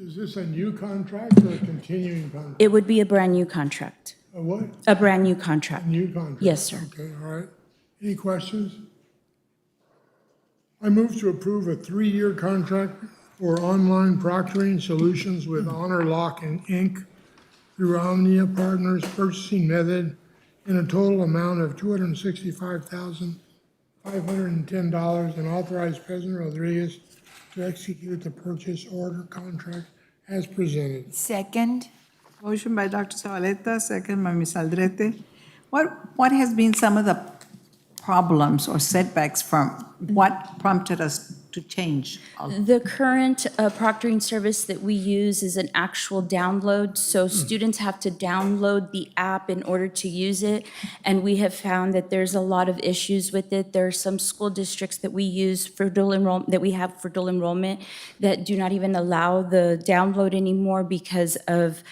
[SPEAKER 11] Is this a new contract or a continuing contract?
[SPEAKER 14] It would be a brand-new contract.
[SPEAKER 11] A what?
[SPEAKER 14] A brand-new contract.
[SPEAKER 11] New contract?
[SPEAKER 14] Yes, sir.
[SPEAKER 11] Okay, all right. Any questions? I move to approve a 3-year contract for online proctoring solutions with Honor Lock and Inc. through Omnia Partners Purchasing Method in a total amount of $265,510, and authorize President Rodriguez to execute the purchase order contract as presented.
[SPEAKER 8] Second.
[SPEAKER 1] Motion by Dr. Zavaleta, second by Ms. Aldrete. What has been some of the problems or setbacks from what prompted us to change?
[SPEAKER 14] The current proctoring service that we use is an actual download, so students have to download the app in order to use it, and we have found that there's a lot of issues with it. There are some school districts that we use for dual enrollment, that we have for dual enrollment, that do not even allow the download anymore because of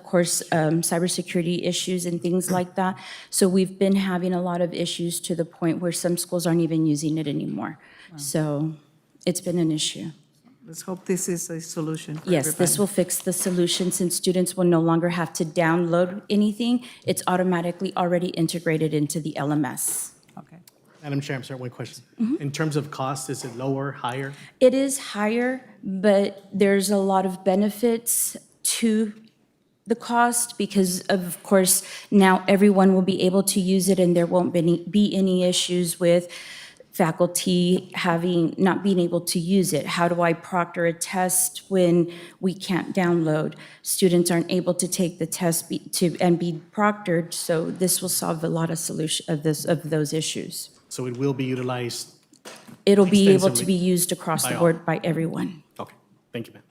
[SPEAKER 14] course, cybersecurity issues and things like that. So we've been having a lot of issues to the point where some schools aren't even using it anymore. So it's been an issue.
[SPEAKER 1] Let's hope this is a solution for
[SPEAKER 14] Yes, this
[SPEAKER 1] everybody.
[SPEAKER 14] will fix the solution since students will no longer have to download anything. It's automatically already integrated into the LMS.
[SPEAKER 1] Okay.
[SPEAKER 9] Madam Chair, I'm sorry, one question. In terms of cost, is it lower, higher?
[SPEAKER 14] It is higher, but there's a lot of benefits to the cost because, of course, now everyone will be able to use it and there won't be any issues with faculty not being able to use it. How do I proctor a test when we can't download? Students aren't able to take the test and be proctored, so this will solve a lot of those issues.
[SPEAKER 9] So it will be utilized?
[SPEAKER 14] It'll be able to
[SPEAKER 9] Extensively.
[SPEAKER 14] be used across
[SPEAKER 9] By
[SPEAKER 14] the
[SPEAKER 9] all.
[SPEAKER 14] board by everyone.
[SPEAKER 9] Okay, thank you, ma'am.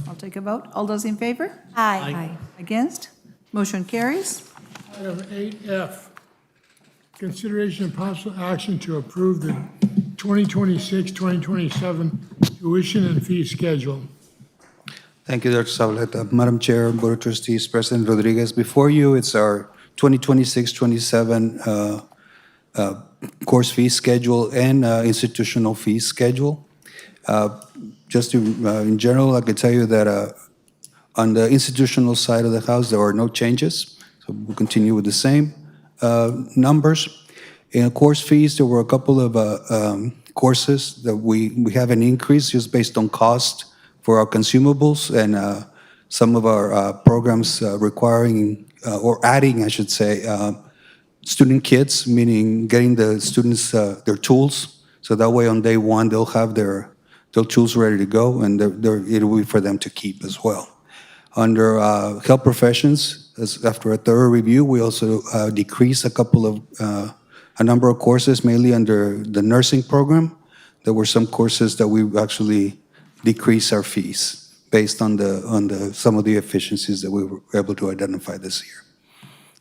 [SPEAKER 1] I'll take a vote. All those in favor?
[SPEAKER 8] Aye.
[SPEAKER 1] Against? Motion carries.
[SPEAKER 11] Item 8F, consideration and possible action to approve the 2026-2027 tuition and fee schedule.
[SPEAKER 12] Thank you, Dr. Zavaleta. Madam Chair, Board of Trustees, President Rodriguez, before you, it's our 2026-27 course fee schedule and institutional fee schedule. Just to, in general, I can tell you that on the institutional side of the house, there are no changes. So we'll continue with the same numbers. In course fees, there were a couple of courses that we have an increase just based on cost for our consumables and some of our programs requiring or adding, I should say, student kits, meaning getting the students their tools. So that way on day one, they'll have their tools ready to go, and it'll be for them to keep as well. Under health professions, after a thorough review, we also decreased a number of courses, mainly under the nursing program. There were some courses that we actually decreased our fees based on some of the efficiencies that we were able to identify this year.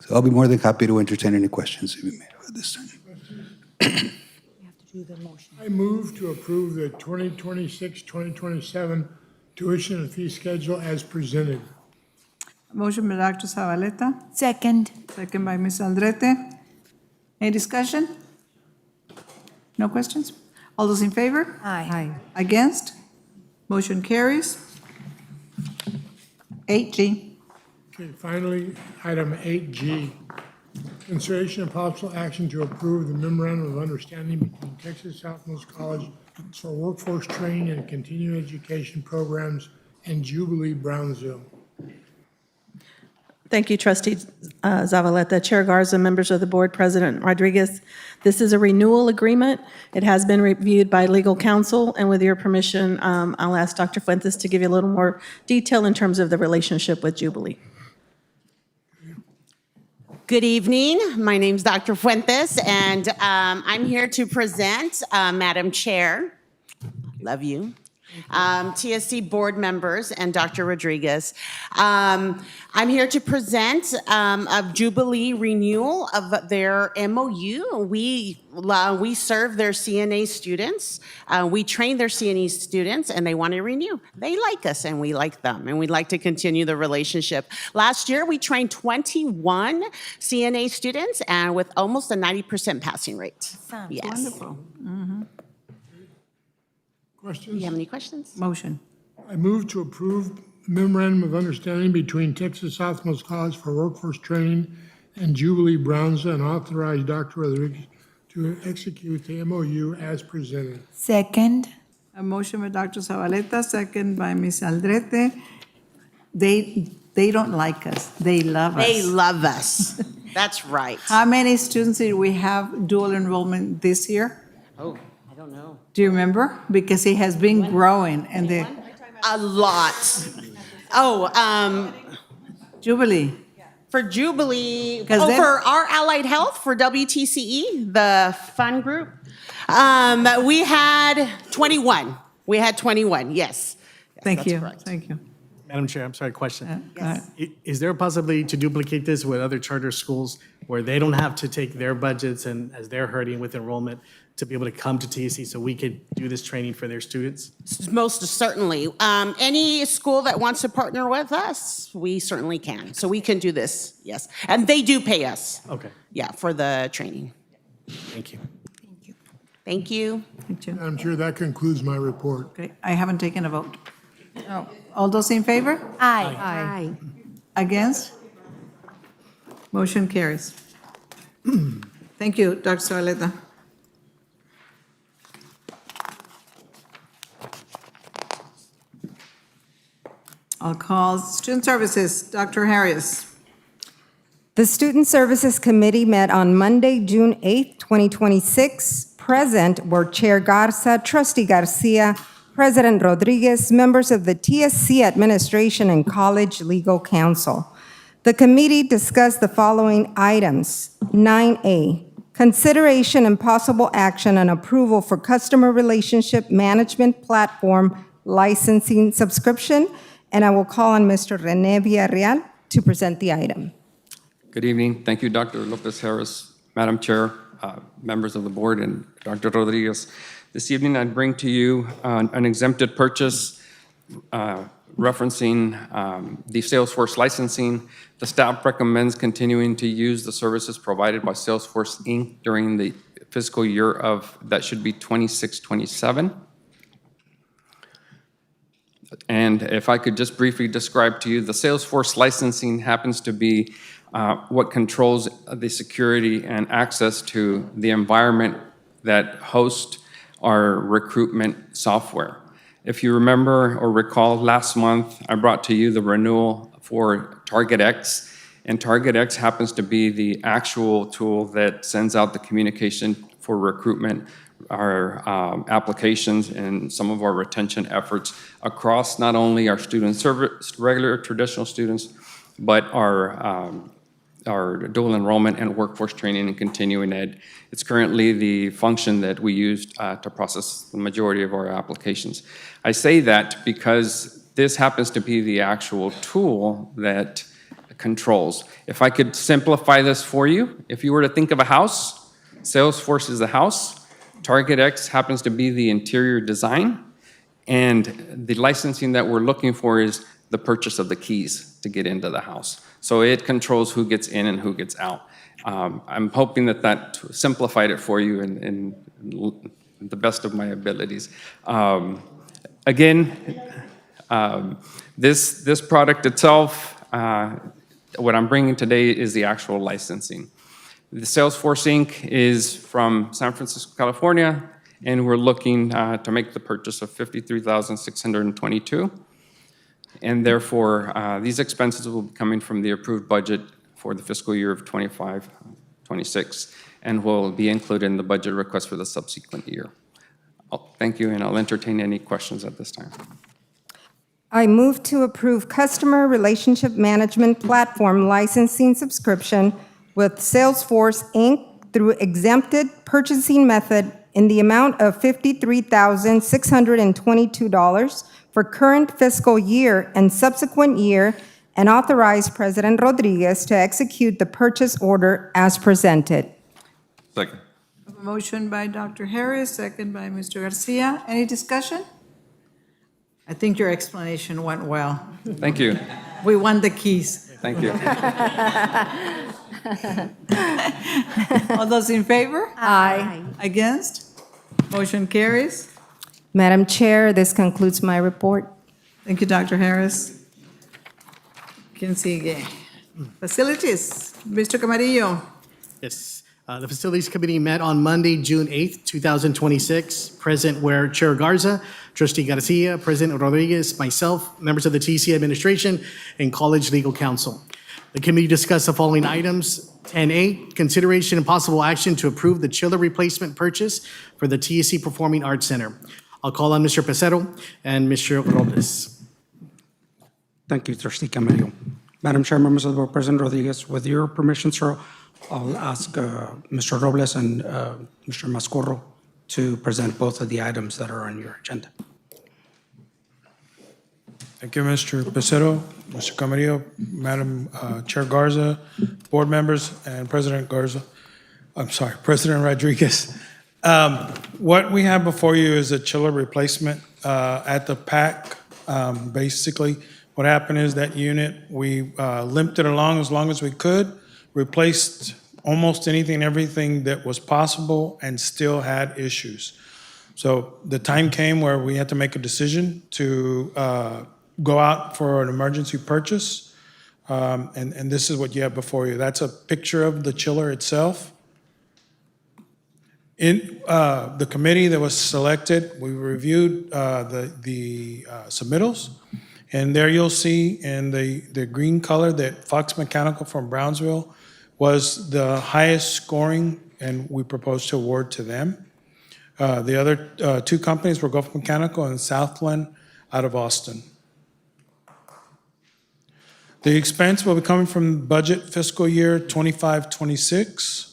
[SPEAKER 12] So I'll be more than happy to entertain any questions if you may have at this time.
[SPEAKER 11] I move to approve the 2026-2027 tuition and fee schedule as presented.
[SPEAKER 1] Motion by Dr. Zavaleta,
[SPEAKER 8] Second.
[SPEAKER 1] second by Ms. Aldrete. Any discussion? No questions? All those in favor?
[SPEAKER 8] Aye.
[SPEAKER 1] Against? Motion carries. 8G.
[SPEAKER 11] Okay, finally, item 8G, consideration and possible action to approve the memorandum of understanding between Texas Southmost College for workforce training and continuing education programs and Jubilee Brownsville.
[SPEAKER 15] Thank you, Trustee Zavaleta, Chair Garza, members of the board, President Rodriguez. This is a renewal agreement. It has been reviewed by legal counsel, and with your permission, I'll ask Dr. Fuentes to give you a little more detail in terms of the relationship with Jubilee.
[SPEAKER 16] Good evening. My name's Dr. Fuentes, and I'm here to present, Madam Chair, love you, TSC board members, and Dr. Rodriguez. I'm here to present a Jubilee renewal of their MOU. We serve their CNA students. We train their CNA students, and they want to renew. They like us, and we like them, and we'd like to continue the relationship. Last year, we trained 21 CNA students, and with almost a 90% passing rate. Yes.
[SPEAKER 1] Wonderful.
[SPEAKER 11] Questions?
[SPEAKER 16] Do you have any questions?
[SPEAKER 1] Motion.
[SPEAKER 11] I move to approve memorandum of understanding between Texas Southmost College for Workforce Training and Jubilee Brownza and authorize Dr. Rodriguez to execute the MOU as presented.
[SPEAKER 8] Second.
[SPEAKER 1] A motion by Dr. Zavaleta, second by Ms. Aldrete. They don't like us. They love us.
[SPEAKER 16] They love us. That's right.
[SPEAKER 1] How many students did we have dual enrollment this year?
[SPEAKER 16] Oh, I don't know.
[SPEAKER 1] Do you remember? Because it has been growing and the
[SPEAKER 16] A lot. Oh,
[SPEAKER 1] Jubilee.
[SPEAKER 16] for Jubilee,
[SPEAKER 1] 'Cause then-
[SPEAKER 16] for our Allied Health, for WTCE, the fun group, we had 21. We had 21, yes.
[SPEAKER 1] Thank
[SPEAKER 16] that's
[SPEAKER 1] you.
[SPEAKER 16] correct.
[SPEAKER 1] Thank you.
[SPEAKER 9] Madam Chair, I'm sorry, question.
[SPEAKER 16] Yes.
[SPEAKER 9] Is there a possibility to duplicate this with other charter schools where they don't have to take their budgets and as they're hurting with enrollment to be able to come to TSC so we could do this training for their students?
[SPEAKER 16] Most certainly. Any school that wants to partner with us, we certainly can. So we can do this, yes. And they do pay us,
[SPEAKER 9] Okay,
[SPEAKER 16] yeah, for the training.
[SPEAKER 9] thank you.
[SPEAKER 16] Thank you.
[SPEAKER 1] Thank you.
[SPEAKER 11] Madam Chair, that concludes my report.
[SPEAKER 1] Okay, I haven't taken a vote. All those in favor?
[SPEAKER 8] Aye.
[SPEAKER 1] Against? Motion carries. Thank you, Dr. Zavaleta. I'll call Student Services, Dr. Harris.
[SPEAKER 17] The Student Services Committee met on Monday, June 8, 2026. Present were Chair Garza, Trustee Garcia, President Rodriguez, members of the TSC Administration and College Legal Counsel. The committee discussed the following items. 9A, consideration and possible action on approval for customer relationship management platform licensing subscription, and I will call on Mr. Rene Villarreal to present the item.
[SPEAKER 18] Good evening. Thank you, Dr. Lopez Harris, Madam Chair, members of the board, and Dr. Rodriguez. This evening, I'd bring to you an exempted purchase referencing the Salesforce licensing. The staff recommends continuing to use the services provided by Salesforce Inc. during the fiscal year of, that should be 26-27. And if I could just briefly describe to you, the Salesforce licensing happens to be what controls the security and access to the environment that hosts our recruitment software. If you remember or recall, last month I brought to you the renewal for TargetX, and TargetX happens to be the actual tool that sends out the communication for recruitment, our applications, and some of our retention efforts across not only our regular traditional students, but our dual enrollment and workforce training and continuing ed. It's currently the function that we use to process the majority of our applications. I say that because this happens to be the actual tool that controls. If I could simplify this for you, if you were to think of a house, Salesforce is the house, TargetX happens to be the interior design, and the licensing that we're looking for is the purchase of the keys to get into the house. So it controls who gets in and who gets out. I'm hoping that simplified it for you in the best of my abilities. This product itself, what I'm bringing today is the actual licensing. The Salesforce Inc. is from San Francisco, California, and we're looking to make the purchase of $53,622. And therefore, these expenses will be coming from the approved budget for the fiscal year of 25-26, and will be included in the budget request for the subsequent year. Thank you, and I'll entertain any questions at this time.
[SPEAKER 17] I move to approve customer relationship management platform licensing subscription with Salesforce Inc. through exempted purchasing method in the amount of $53,622 for current fiscal year and subsequent year, and authorize President Rodriguez to execute the purchase order as presented.
[SPEAKER 7] Second.
[SPEAKER 1] A motion by Dr. Harris, second by Mr. Garcia. Any discussion? I think your explanation went well.
[SPEAKER 18] Thank you.
[SPEAKER 1] We want the keys.
[SPEAKER 18] Thank you.
[SPEAKER 1] All those in favor?
[SPEAKER 17] Aye.
[SPEAKER 1] Against? Motion carries.
[SPEAKER 17] Madam Chair, this concludes my report.
[SPEAKER 1] Thank you, Dr. Harris. Can see again. Facilities, Mr. Camarillo.
[SPEAKER 9] Yes. The Facilities Committee met on Monday, June 8th, 2026. Present were Chair Garza, Trustee Garcia, President Rodriguez, myself, members of the TSC administration, and College Legal Counsel. The committee discussed the following items. 10A, consideration and possible action to approve the chiller replacement purchase for the TSC Performing Arts Center. I'll call on Mr. Pacero and Mr. Robles.
[SPEAKER 10] Thank you, Trustee Camarillo. Madam Chair, members of the board, President Rodriguez, with your permission, sir, I'll ask Mr. Robles and Mr. Mascorro to present both of the items that are on your agenda.
[SPEAKER 19] Thank you, Mr. Pacero, Mr. Camarillo, Madam Chair Garza, board members, and President President Rodriguez. What we have before you is a chiller replacement at the PAC. Basically, what happened is that unit, we limped it along as we could, replaced almost anything and everything that was possible, and still had issues. So the time came where we had to make a decision to go out for an emergency purchase. And this is what you have before you. That's a picture of the chiller itself. In the committee that was selected, we reviewed the submittals. And there you'll see in the green color that Fox Mechanical from Brownsville was the highest scoring, and we proposed to award to them. The other two companies were Gulf Mechanical and Southland out of Austin. The expense will be coming from budget fiscal year 25-26.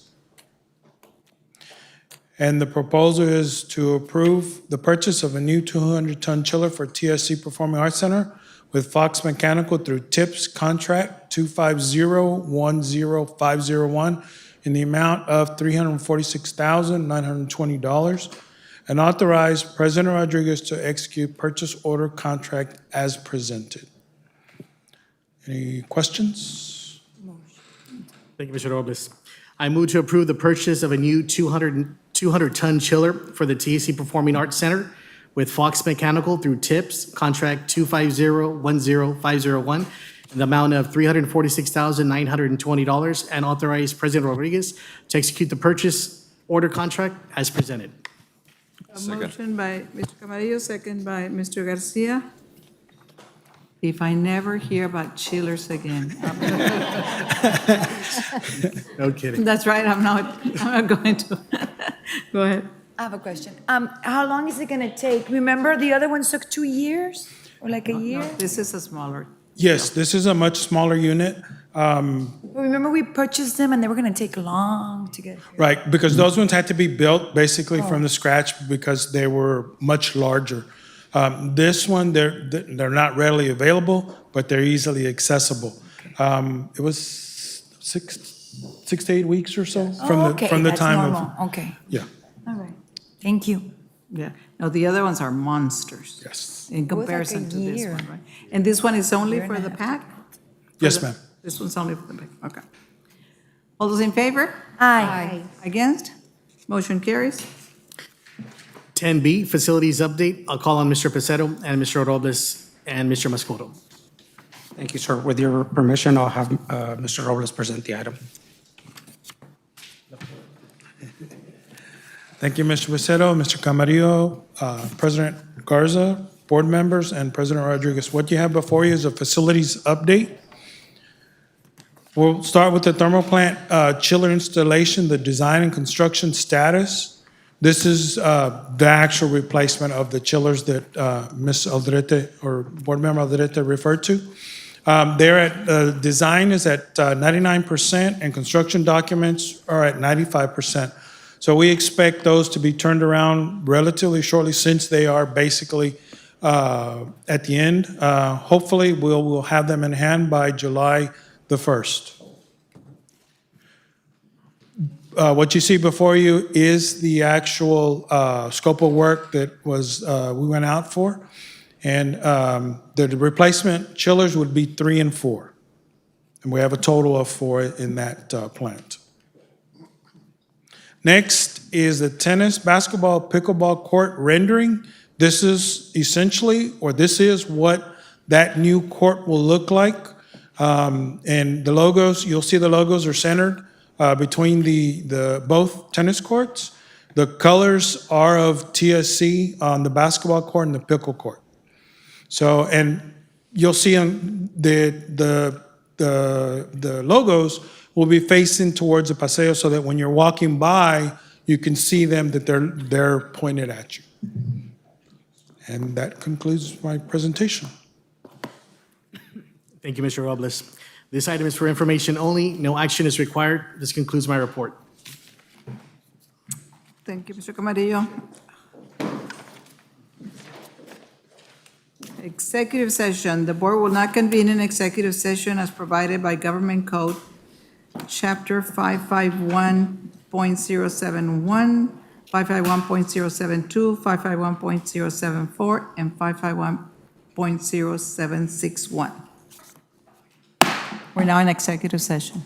[SPEAKER 19] And the proposal is to approve the purchase of a new 200-ton chiller for TSC Performing Arts Center with Fox Mechanical through TIPS contract 250-10501 in the amount of $346,920, and authorize President Rodriguez to execute purchase order contract as presented. Any questions?
[SPEAKER 9] Thank you, Mr. Robles. I move to approve the purchase of a new 200-ton chiller for the TSC Performing Arts Center with Fox Mechanical through TIPS, contract 250-10501, in the amount of $346,920, and authorize President Rodriguez to execute the purchase order contract as presented.
[SPEAKER 1] A motion by Mr. Camarillo, second by Mr. Garcia. If I never hear about chillers again.
[SPEAKER 9] No kidding.
[SPEAKER 1] That's right, I'm not going to. Go ahead.
[SPEAKER 8] I have a question. How long is it going to take? Remember, the other ones took 2 years or like a year?
[SPEAKER 1] This is a smaller.
[SPEAKER 19] Yes, this is a much smaller unit.
[SPEAKER 8] But remember, we purchased them and they were going to take long to get here.
[SPEAKER 19] Right, because those ones had to be built basically from the scratch because they were much larger. This one, they're not readily available, but they're easily accessible. It was six to 8 weeks or so from the time of.
[SPEAKER 8] Okay.
[SPEAKER 19] Yeah.
[SPEAKER 8] All right. Thank you.
[SPEAKER 1] Yeah. No, the other ones are monsters.
[SPEAKER 19] Yes.
[SPEAKER 1] In comparison to this one, right? And this one is only for the PAC?
[SPEAKER 19] Yes, ma'am.
[SPEAKER 1] This one's only for the PAC, okay. All those in favor?
[SPEAKER 8] Aye.
[SPEAKER 1] Against? Motion carries.
[SPEAKER 9] 10B, facilities update. I'll call on Mr. Pacero and Mr. Robles and Mr. Mascoro.
[SPEAKER 10] Thank you, sir. With your permission, I'll have Mr. Robles present the item.
[SPEAKER 19] Thank you, Mr. Pacero, Mr. Camarillo, President Garza, board members, and President Rodriguez. What you have before you is a facilities update. We'll start with the thermal plant chiller installation, the design and construction status. This is the actual replacement of the chillers that Ms. Aldrete or Board Member Aldrete referred to. Design is at 99% and construction documents are at 95%. So we expect those to be turned around relatively shortly since they are basically at the end. Hopefully, we'll have them in hand by July the 1st. What you see before you is the actual scope of work that was we went out for. And the replacement chillers would be 3 and 4. And we have a total of 4 in that plant. Next is the tennis, basketball, pickleball court rendering. This is essentially, or this is what that new court will look like. And the logos, you'll see the logos are centered between the both tennis courts. The colors are of TSC on the basketball court and the pickle court. So, and you'll see on the logos will be facing towards the paseo so that when you're walking by, you can see them that they're pointed at you. And that concludes my presentation.
[SPEAKER 9] Thank you, Mr. Robles. This item is for information only. No action is required. This concludes my report.
[SPEAKER 1] Thank you, Mr. Camarillo. Executive session. The board will not convene an executive session as provided by Government Code, Chapter 551.071, 551.072, 551.074, and 551.0761. We're now in executive session.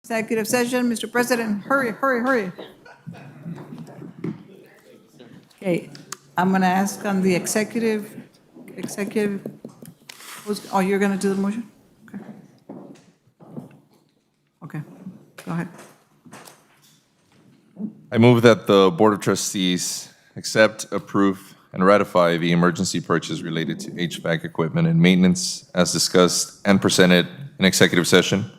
[SPEAKER 1] executive session. Mr. President, hurry, hurry, hurry. Okay, I'm going to ask on the executive, oh, you're going to do the motion? Okay. Okay, go ahead.
[SPEAKER 7] I move that the Board of Trustees accept, approve, and ratify the emergency purchase related to HVAC equipment and maintenance as discussed and presented in executive session.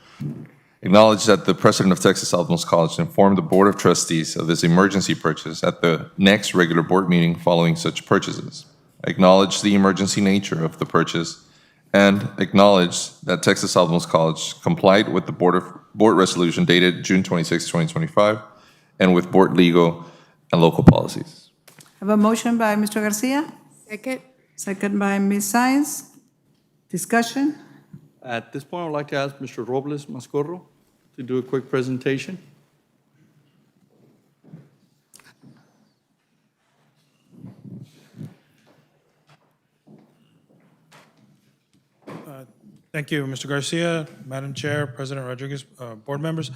[SPEAKER 7] Acknowledge that the President of Texas Southmost College informed the Board of Trustees of this emergency purchase at the next regular board meeting following such purchases. Acknowledge the emergency nature of the purchase and acknowledge that Texas Southmost College complied with the board resolution dated June 26, 2025, and with board legal and local policies.
[SPEAKER 1] Have a motion by Mr. Garcia,
[SPEAKER 6] Second.
[SPEAKER 1] second by Ms. Science. Discussion?
[SPEAKER 3] At this point, I would like to ask Mr. Robles Mascorro to do a quick presentation.
[SPEAKER 19] Thank you, Mr. Garcia, Madam Chair, President Rodriguez, board members.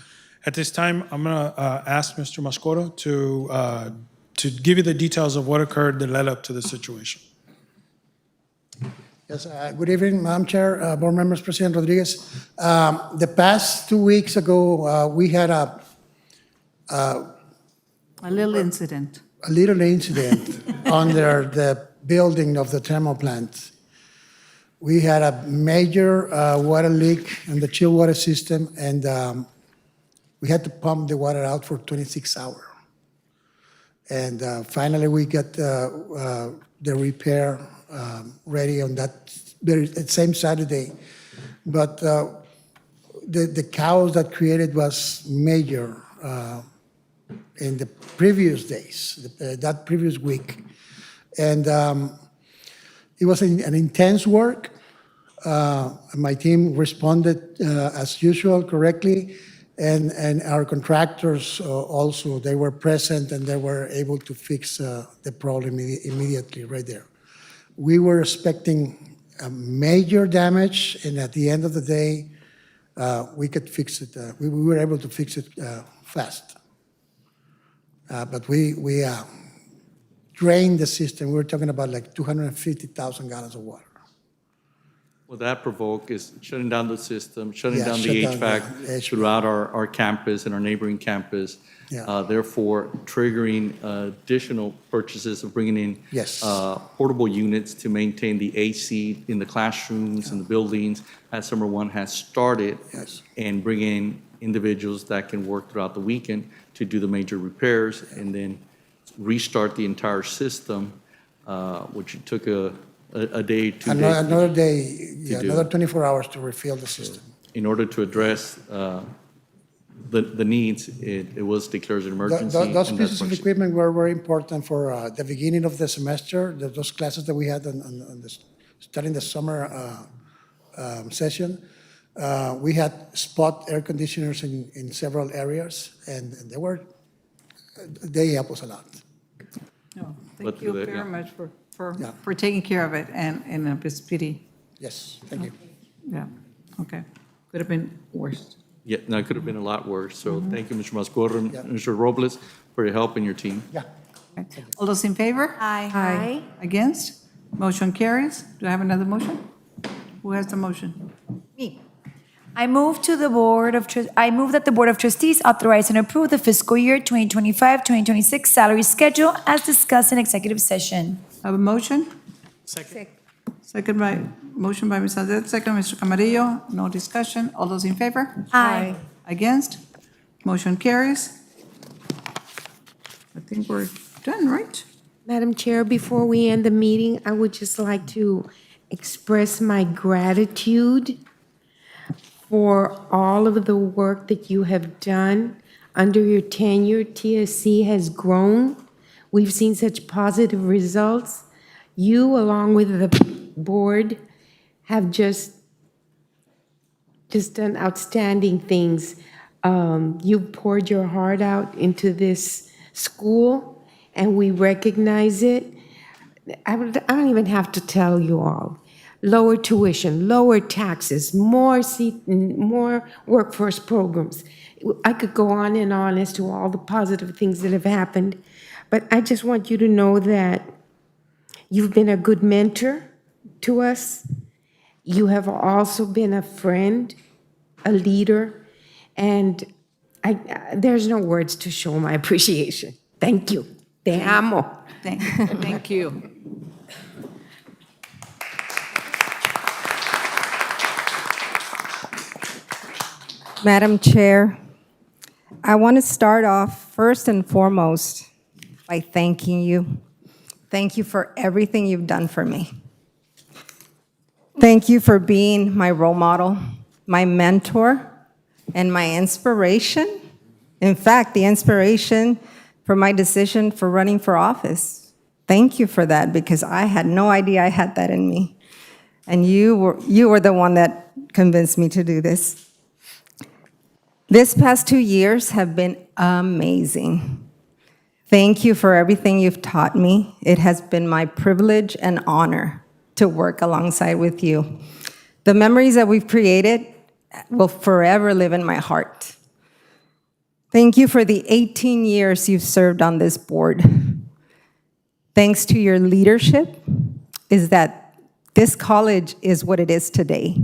[SPEAKER 19] At this time, I'm going to ask Mr. Mascoro to give you the details of what occurred that led up to the situation.
[SPEAKER 20] Yes, good evening, Madam Chair, board members, President Rodriguez. The past 2 weeks ago, we had a
[SPEAKER 1] little incident.
[SPEAKER 20] A little incident under the building of the thermal plant. We had a major water leak in the chill water system, and we had to pump the water out for 26 hours. And finally, we got the repair ready on that same Saturday. But the chaos that created was major in the previous days, that previous week. And it was an intense work. My team responded as usual correctly, and our contractors also, they were present and they were able to fix the problem immediately right there. We were expecting a major damage, and at the end of the day, we could fix it. We were able to fix it fast. But we drained the system. We were talking about like 250,000 gallons of water.
[SPEAKER 3] What that provoked is shutting down the system, shutting down
[SPEAKER 20] shut
[SPEAKER 3] the
[SPEAKER 20] down
[SPEAKER 3] HVAC
[SPEAKER 20] the HVAC.
[SPEAKER 3] throughout our campus and our neighboring campus.
[SPEAKER 20] Yeah.
[SPEAKER 3] Therefore, triggering additional purchases of bringing in
[SPEAKER 20] Yes.
[SPEAKER 3] portable units to maintain the AC in the classrooms and the buildings, as Summer One has started.
[SPEAKER 20] Yes.
[SPEAKER 3] And bring in individuals that can work throughout the weekend to do the major repairs and then restart the entire system, which took a day, 2 days.
[SPEAKER 20] Another day,
[SPEAKER 3] to do.
[SPEAKER 20] another 24 hours to refill the system.
[SPEAKER 3] In order to address the needs, it was declared an emergency.
[SPEAKER 20] Those
[SPEAKER 3] and that's
[SPEAKER 20] pieces of
[SPEAKER 3] when-
[SPEAKER 20] equipment were very important for the beginning of the semester, those classes that we had starting the summer session. We had spot air conditioners in several areas, and they helped us a lot.
[SPEAKER 1] No,
[SPEAKER 3] But
[SPEAKER 1] thank you
[SPEAKER 3] the-
[SPEAKER 1] very
[SPEAKER 3] yeah.
[SPEAKER 1] much for taking care of it and a speedy.
[SPEAKER 20] Yes, thank you.
[SPEAKER 1] Yeah, okay. Could have been worse.
[SPEAKER 3] Yeah, no, it could have been a lot worse. So thank you, Mr. Mascorro and Mr. Robles, for your help and your team.
[SPEAKER 20] Yeah.
[SPEAKER 1] All those in favor?
[SPEAKER 8] Aye.
[SPEAKER 1] Against? Motion carries. Do I have another motion? Who has the motion?
[SPEAKER 8] Me. I move that the Board of Trustees authorize and approve the fiscal year 2025-2026 salary schedule as discussed in executive session.
[SPEAKER 1] Have a motion?
[SPEAKER 19] Second.
[SPEAKER 1] Motion by Ms. Aldet, second Mr. Camarillo. No discussion. All those in favor?
[SPEAKER 8] Aye.
[SPEAKER 1] Against? Motion carries. I think we're done, right?
[SPEAKER 6] Madam Chair, before we end the meeting, I would just like to express my gratitude for all of the work that you have done. Under your tenure, TSC has grown. We've seen such positive results. You, along with the board, have just done outstanding things. You've poured your heart out into this school, and we recognize it. I don't even have to tell you all.
[SPEAKER 21] lower tuition, lower taxes, more workforce programs. I could go on and on as to all the positive things that have happened, but I just want you to know that you've been a good mentor to us. You have also been a friend, a leader, and there's no words to show my appreciation. Thank you. Te amo.
[SPEAKER 1] Thank you.
[SPEAKER 17] Madam Chair, I want to start off first and foremost by thanking you. Thank you for everything you've done for me. Thank you for being my role model, my mentor, and my inspiration. In fact, the inspiration for my decision for running for office. Thank you for that, because I had no idea I had that in me. And you were the one that convinced me to do this. This past 2 years have been amazing. Thank you for everything you've taught me. It has been my privilege and honor to work alongside with you. The memories that we've created will forever live in my heart. Thank you for the 18 years you've served on this board. Thanks to your leadership, is that this college is what it is today.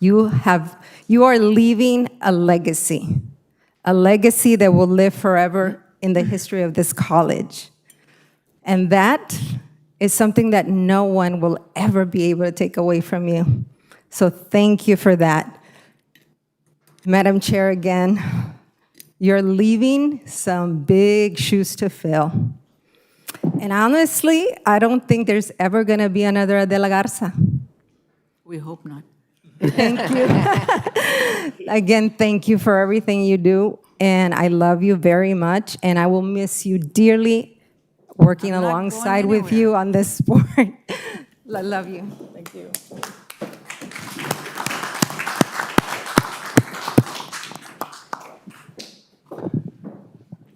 [SPEAKER 17] You are leaving a legacy that will live forever in the history of this college. And that is something that no one will ever be able to take away from you. So thank you for that. Madam Chair, again, you're leaving some big shoes to fill. And honestly, I don't think there's ever gonna be another Adela Garza.
[SPEAKER 1] We hope not.
[SPEAKER 17] Thank you. Again, thank you for everything you do, and I love you very much, and I will miss you dearly working alongside with you on this sport. I love you. Thank you.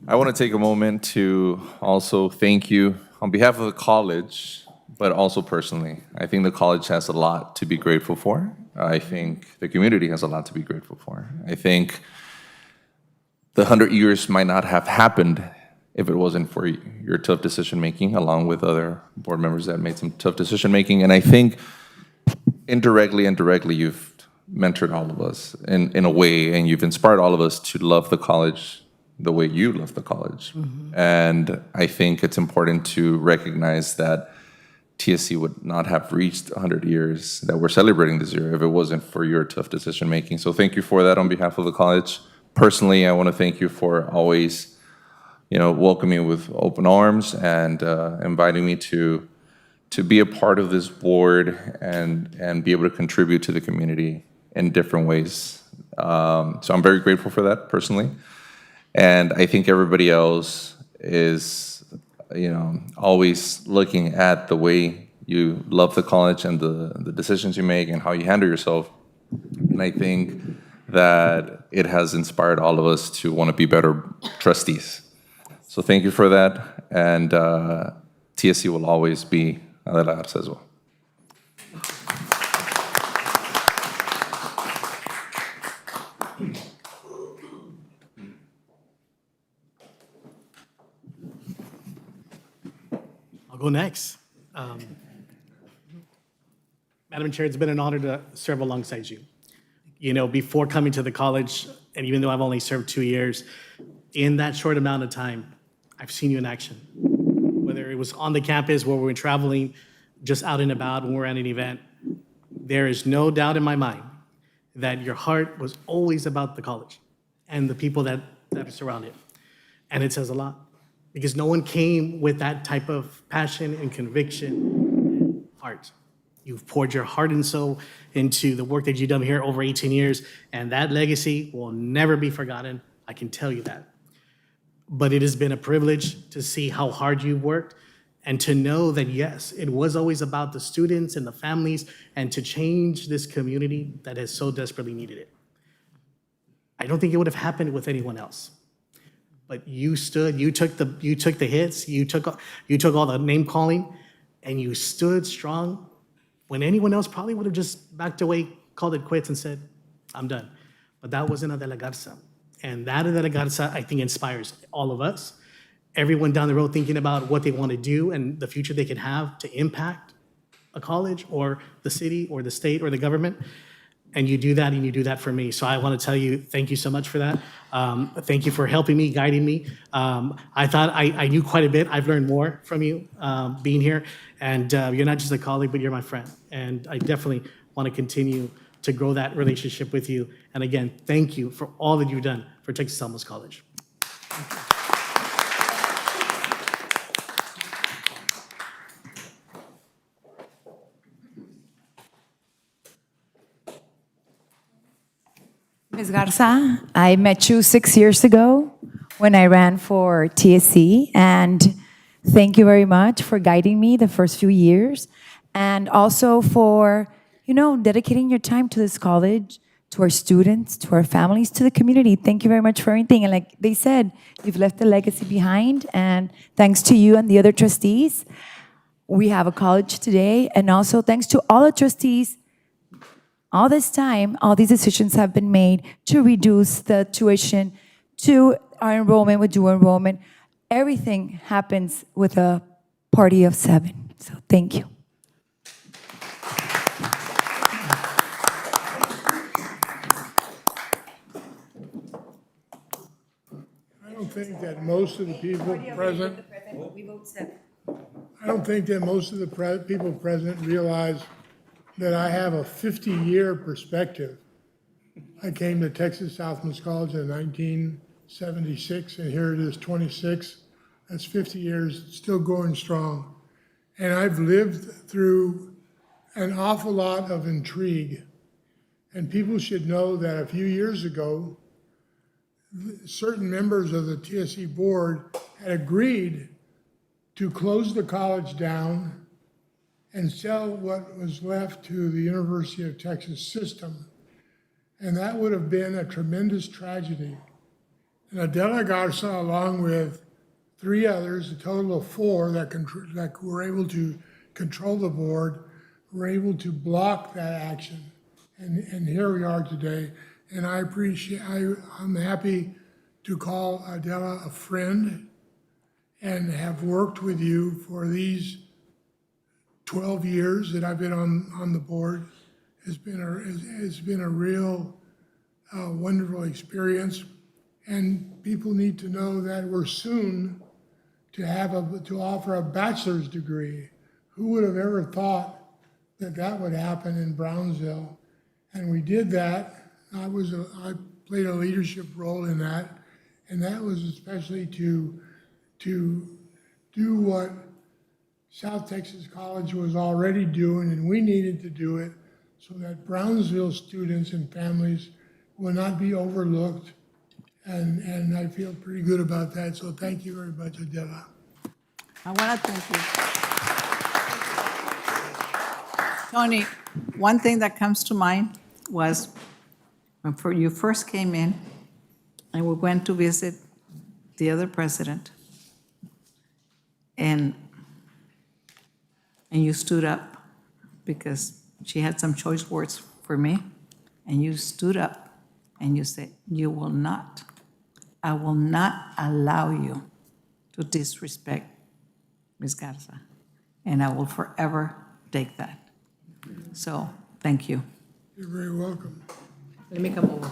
[SPEAKER 7] I want to take a moment to also thank you on behalf of the college, but also personally. I think the college has a lot to be grateful for. I think the community has a lot to be grateful for. I think the 100 years might not have happened if it wasn't for your tough decision-making, along with other board members that made some tough decision-making. And I think indirectly and directly, you've mentored all of us in a way, and you've inspired all of us to love the college the way you love the college. And I think it's important to recognize that TSC would not have reached 100 years that we're celebrating this year if it wasn't for your tough decision-making. So thank you for that on behalf of the college. Personally, I want to thank you for always, welcoming me with open arms and inviting me to be a part of this board and be able to contribute to the community in different ways. So I'm very grateful for that personally. And I think everybody else is, always looking at the way you love the college and the decisions you make and how you handle yourself. And I think that it has inspired all of us to want to be better trustees. So thank you for that. And TSC will always be Adela Garza as well.
[SPEAKER 9] I'll go next. Madam Chair, it's been an honor to serve alongside you. Before coming to the college, and even though I've only served 2 years, in that short amount of time, I've seen you in action. Whether it was on the campus, where we were traveling, just out and about when we're at an event, there is no doubt in my mind that your heart was always about the college and the people that surround it. And it says a lot, because no one came with that type of passion and conviction and heart. You've poured your heart and soul into the work that you've done here over 18 years, and that legacy will never be forgotten. I can tell you that. But it has been a privilege to see how hard you've worked and to know that, yes, it was always about the students and the families and to change this community that has so desperately needed it. I don't think it would have happened with anyone else. But you stood, you took the hits, you took all the name calling, and you stood strong when anyone else probably would have just backed away, called it quits, and said, I'm done. But that wasn't Adela Garza. And that Adela Garza, I think, inspires all of us, everyone down the road thinking about what they want to do and the future they can have to impact a college or the city or the state or the government. And you do that, and you do that for me. So I want to tell you, thank you so much for that. Thank you for helping me, guiding me. I thought I knew quite a bit. I've learned more from you being here. And you're not just a colleague, but you're my friend. And I definitely want to continue to grow that relationship with you. And again, thank you for all that you've done for Texas Alamos College.
[SPEAKER 4] Ms. Garza, I met you 6 years ago when I ran for TSC, and thank you very much for guiding me the first few years, and also for, dedicating your time to this college, to our students, to our families, to the community. Thank you very much for everything. And like they said, you've left a legacy behind, and thanks to you and the other trustees, we have a college today, and also thanks to all the trustees. All this time, all these decisions have been made to reduce the tuition, to our enrollment with dual enrollment. Everything happens with a party of 7. So thank you.
[SPEAKER 11] I don't think that most of the people present, I don't think that most of the people present realize that I have a 50-year perspective. I came to Texas Southwest College in 1976, and here it is 26. That's 50 years, still going strong. And I've lived through an awful lot of intrigue. And people should know that a few years ago, certain members of the TSC board had agreed to close the college down and sell what was left to the University of Texas system. And that would have been a tremendous tragedy. And Adela Garza, along with 3 others, a total of 4 that were able to control the board, were able to block that action. And here we are today. And I'm happy to call Adela a friend and have worked with you for these 12 years that I've been on the board. It's been a real wonderful experience, and people need to know that we're soon to offer a bachelor's degree. Who would have ever thought that would happen in Brownsville? And we did that. I played a leadership role in that, and that was especially to do what South Texas College was already doing, and we needed to do it so that Brownsville students and families will not be overlooked. And I feel pretty good about that. So thank you very much, Adela.
[SPEAKER 1] I want to thank you. Tony, one thing that comes to mind was when you first came in and we went to visit the other president, and you stood up because she had some choice words for me, and you stood up and you said, I will not allow you to disrespect Ms. Garza, and I will forever take that. So, thank you.
[SPEAKER 11] You're very welcome.
[SPEAKER 1] Let me come over.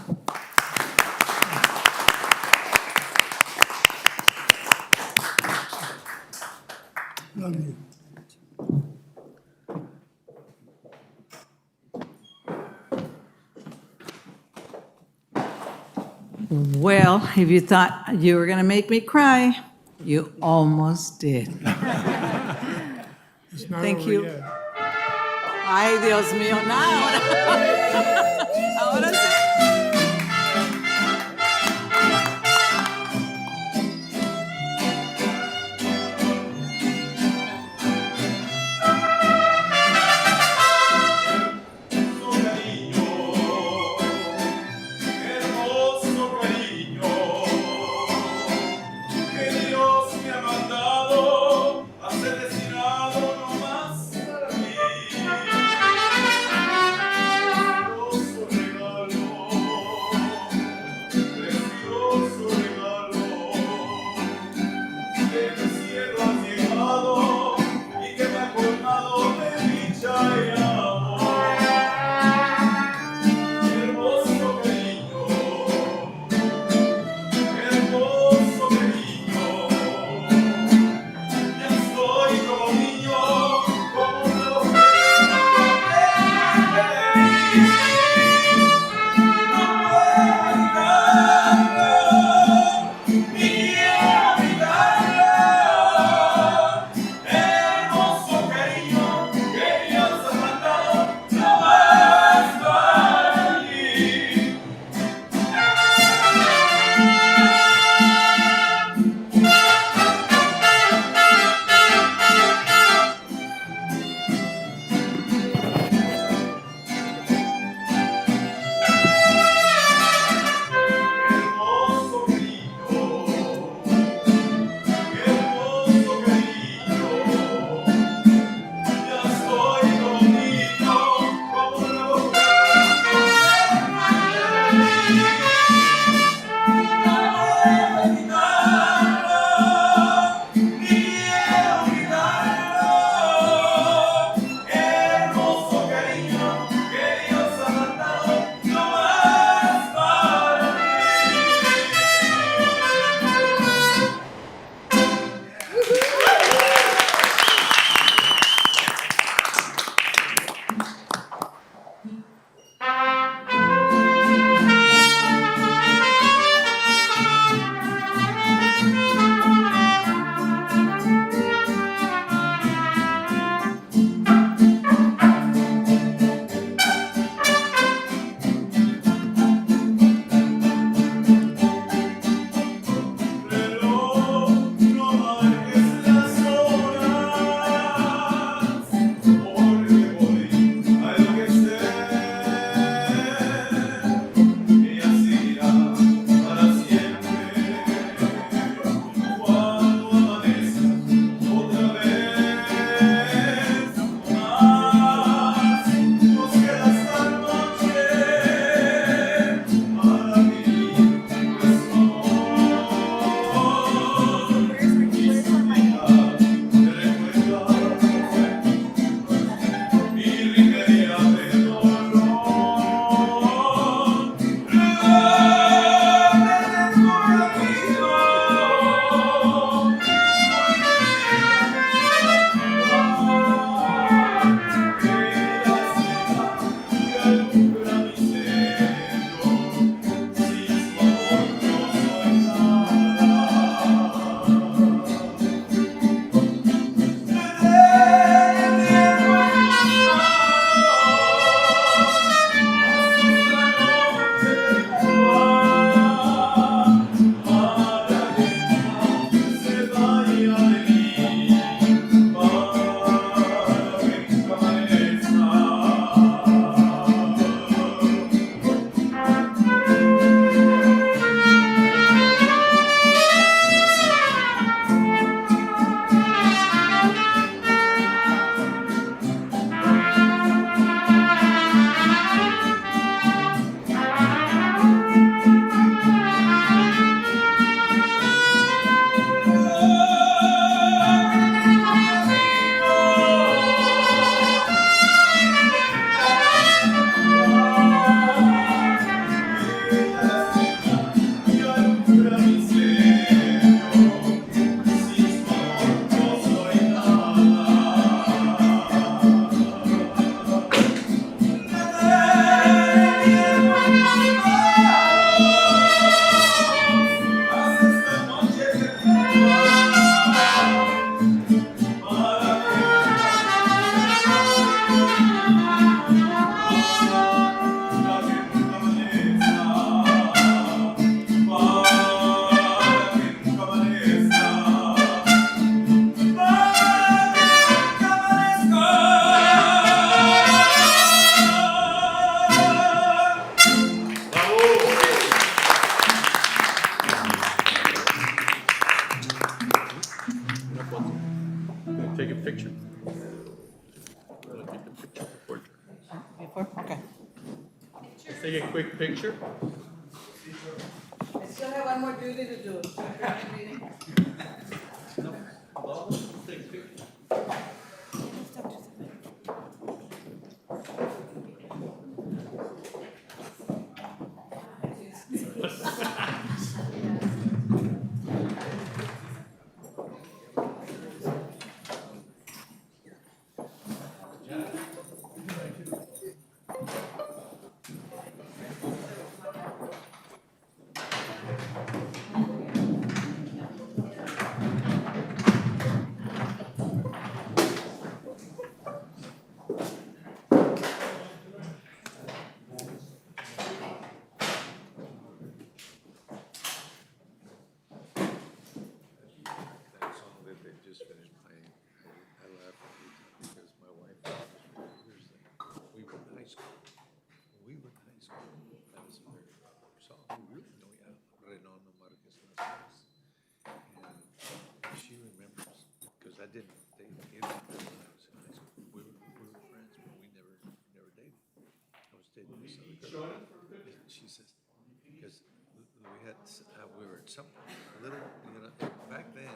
[SPEAKER 11] Love you.
[SPEAKER 1] Well, if you thought you were going to make me cry, you almost did.
[SPEAKER 11] It's not
[SPEAKER 1] Thank
[SPEAKER 11] over
[SPEAKER 1] you.
[SPEAKER 11] yet.
[SPEAKER 1] Ay, Dios mío, now. Ahora sí.
[SPEAKER 3] picture? We'll take the picture before.
[SPEAKER 1] Before, okay.
[SPEAKER 3] Let's take a quick picture.
[SPEAKER 1] I still have one more duty to do.
[SPEAKER 5] She says, because we were at some little, back then,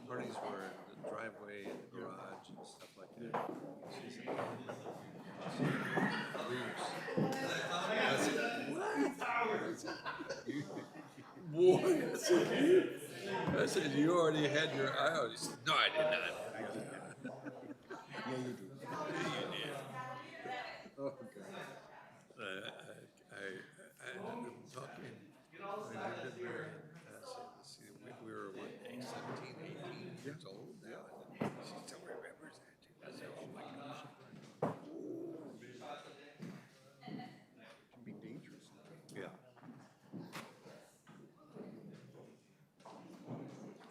[SPEAKER 5] parties were in the driveway and the garage and stuff like that. She said, I said, what? I said, you already had your eye out. He said, no, I did not. Yeah, you did. Yeah, you did. Oh, okay. I'm talking, we were, what, 17, 18 years old now, and she still remembers that. I said, oh my gosh. It can be dangerous. Yeah.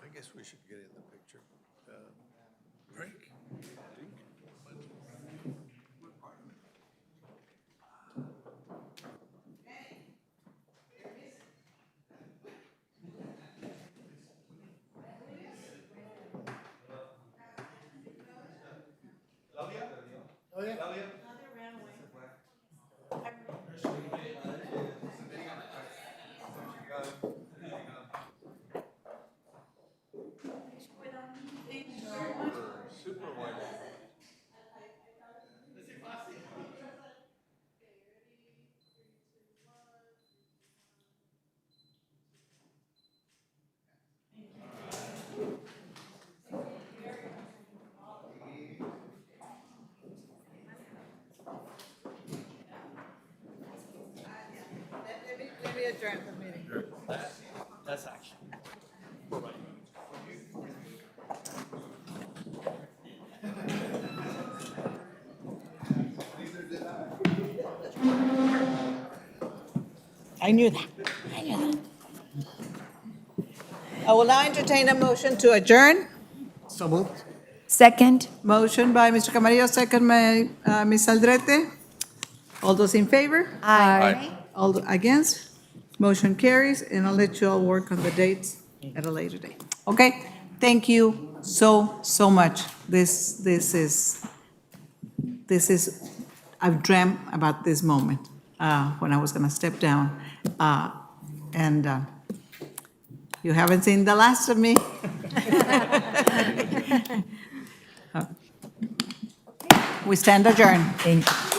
[SPEAKER 5] I guess we should get in the picture. Frank?
[SPEAKER 1] Let me adjourn the meeting.
[SPEAKER 3] That's action.
[SPEAKER 1] I knew that. I will now entertain a motion to adjourn.
[SPEAKER 9] So moved.
[SPEAKER 4] Second.
[SPEAKER 1] Motion by Mr. Camarillo, second by Ms. Aldrete. All those in favor?
[SPEAKER 4] Aye.
[SPEAKER 1] All against? Motion carries, and I'll let you all work on the dates at a later date. Okay? Thank you so much. This is, I've dreamt about this moment when I was gonna step down. And you haven't seen the last of me. We stand adjourned.
[SPEAKER 4] Thank you.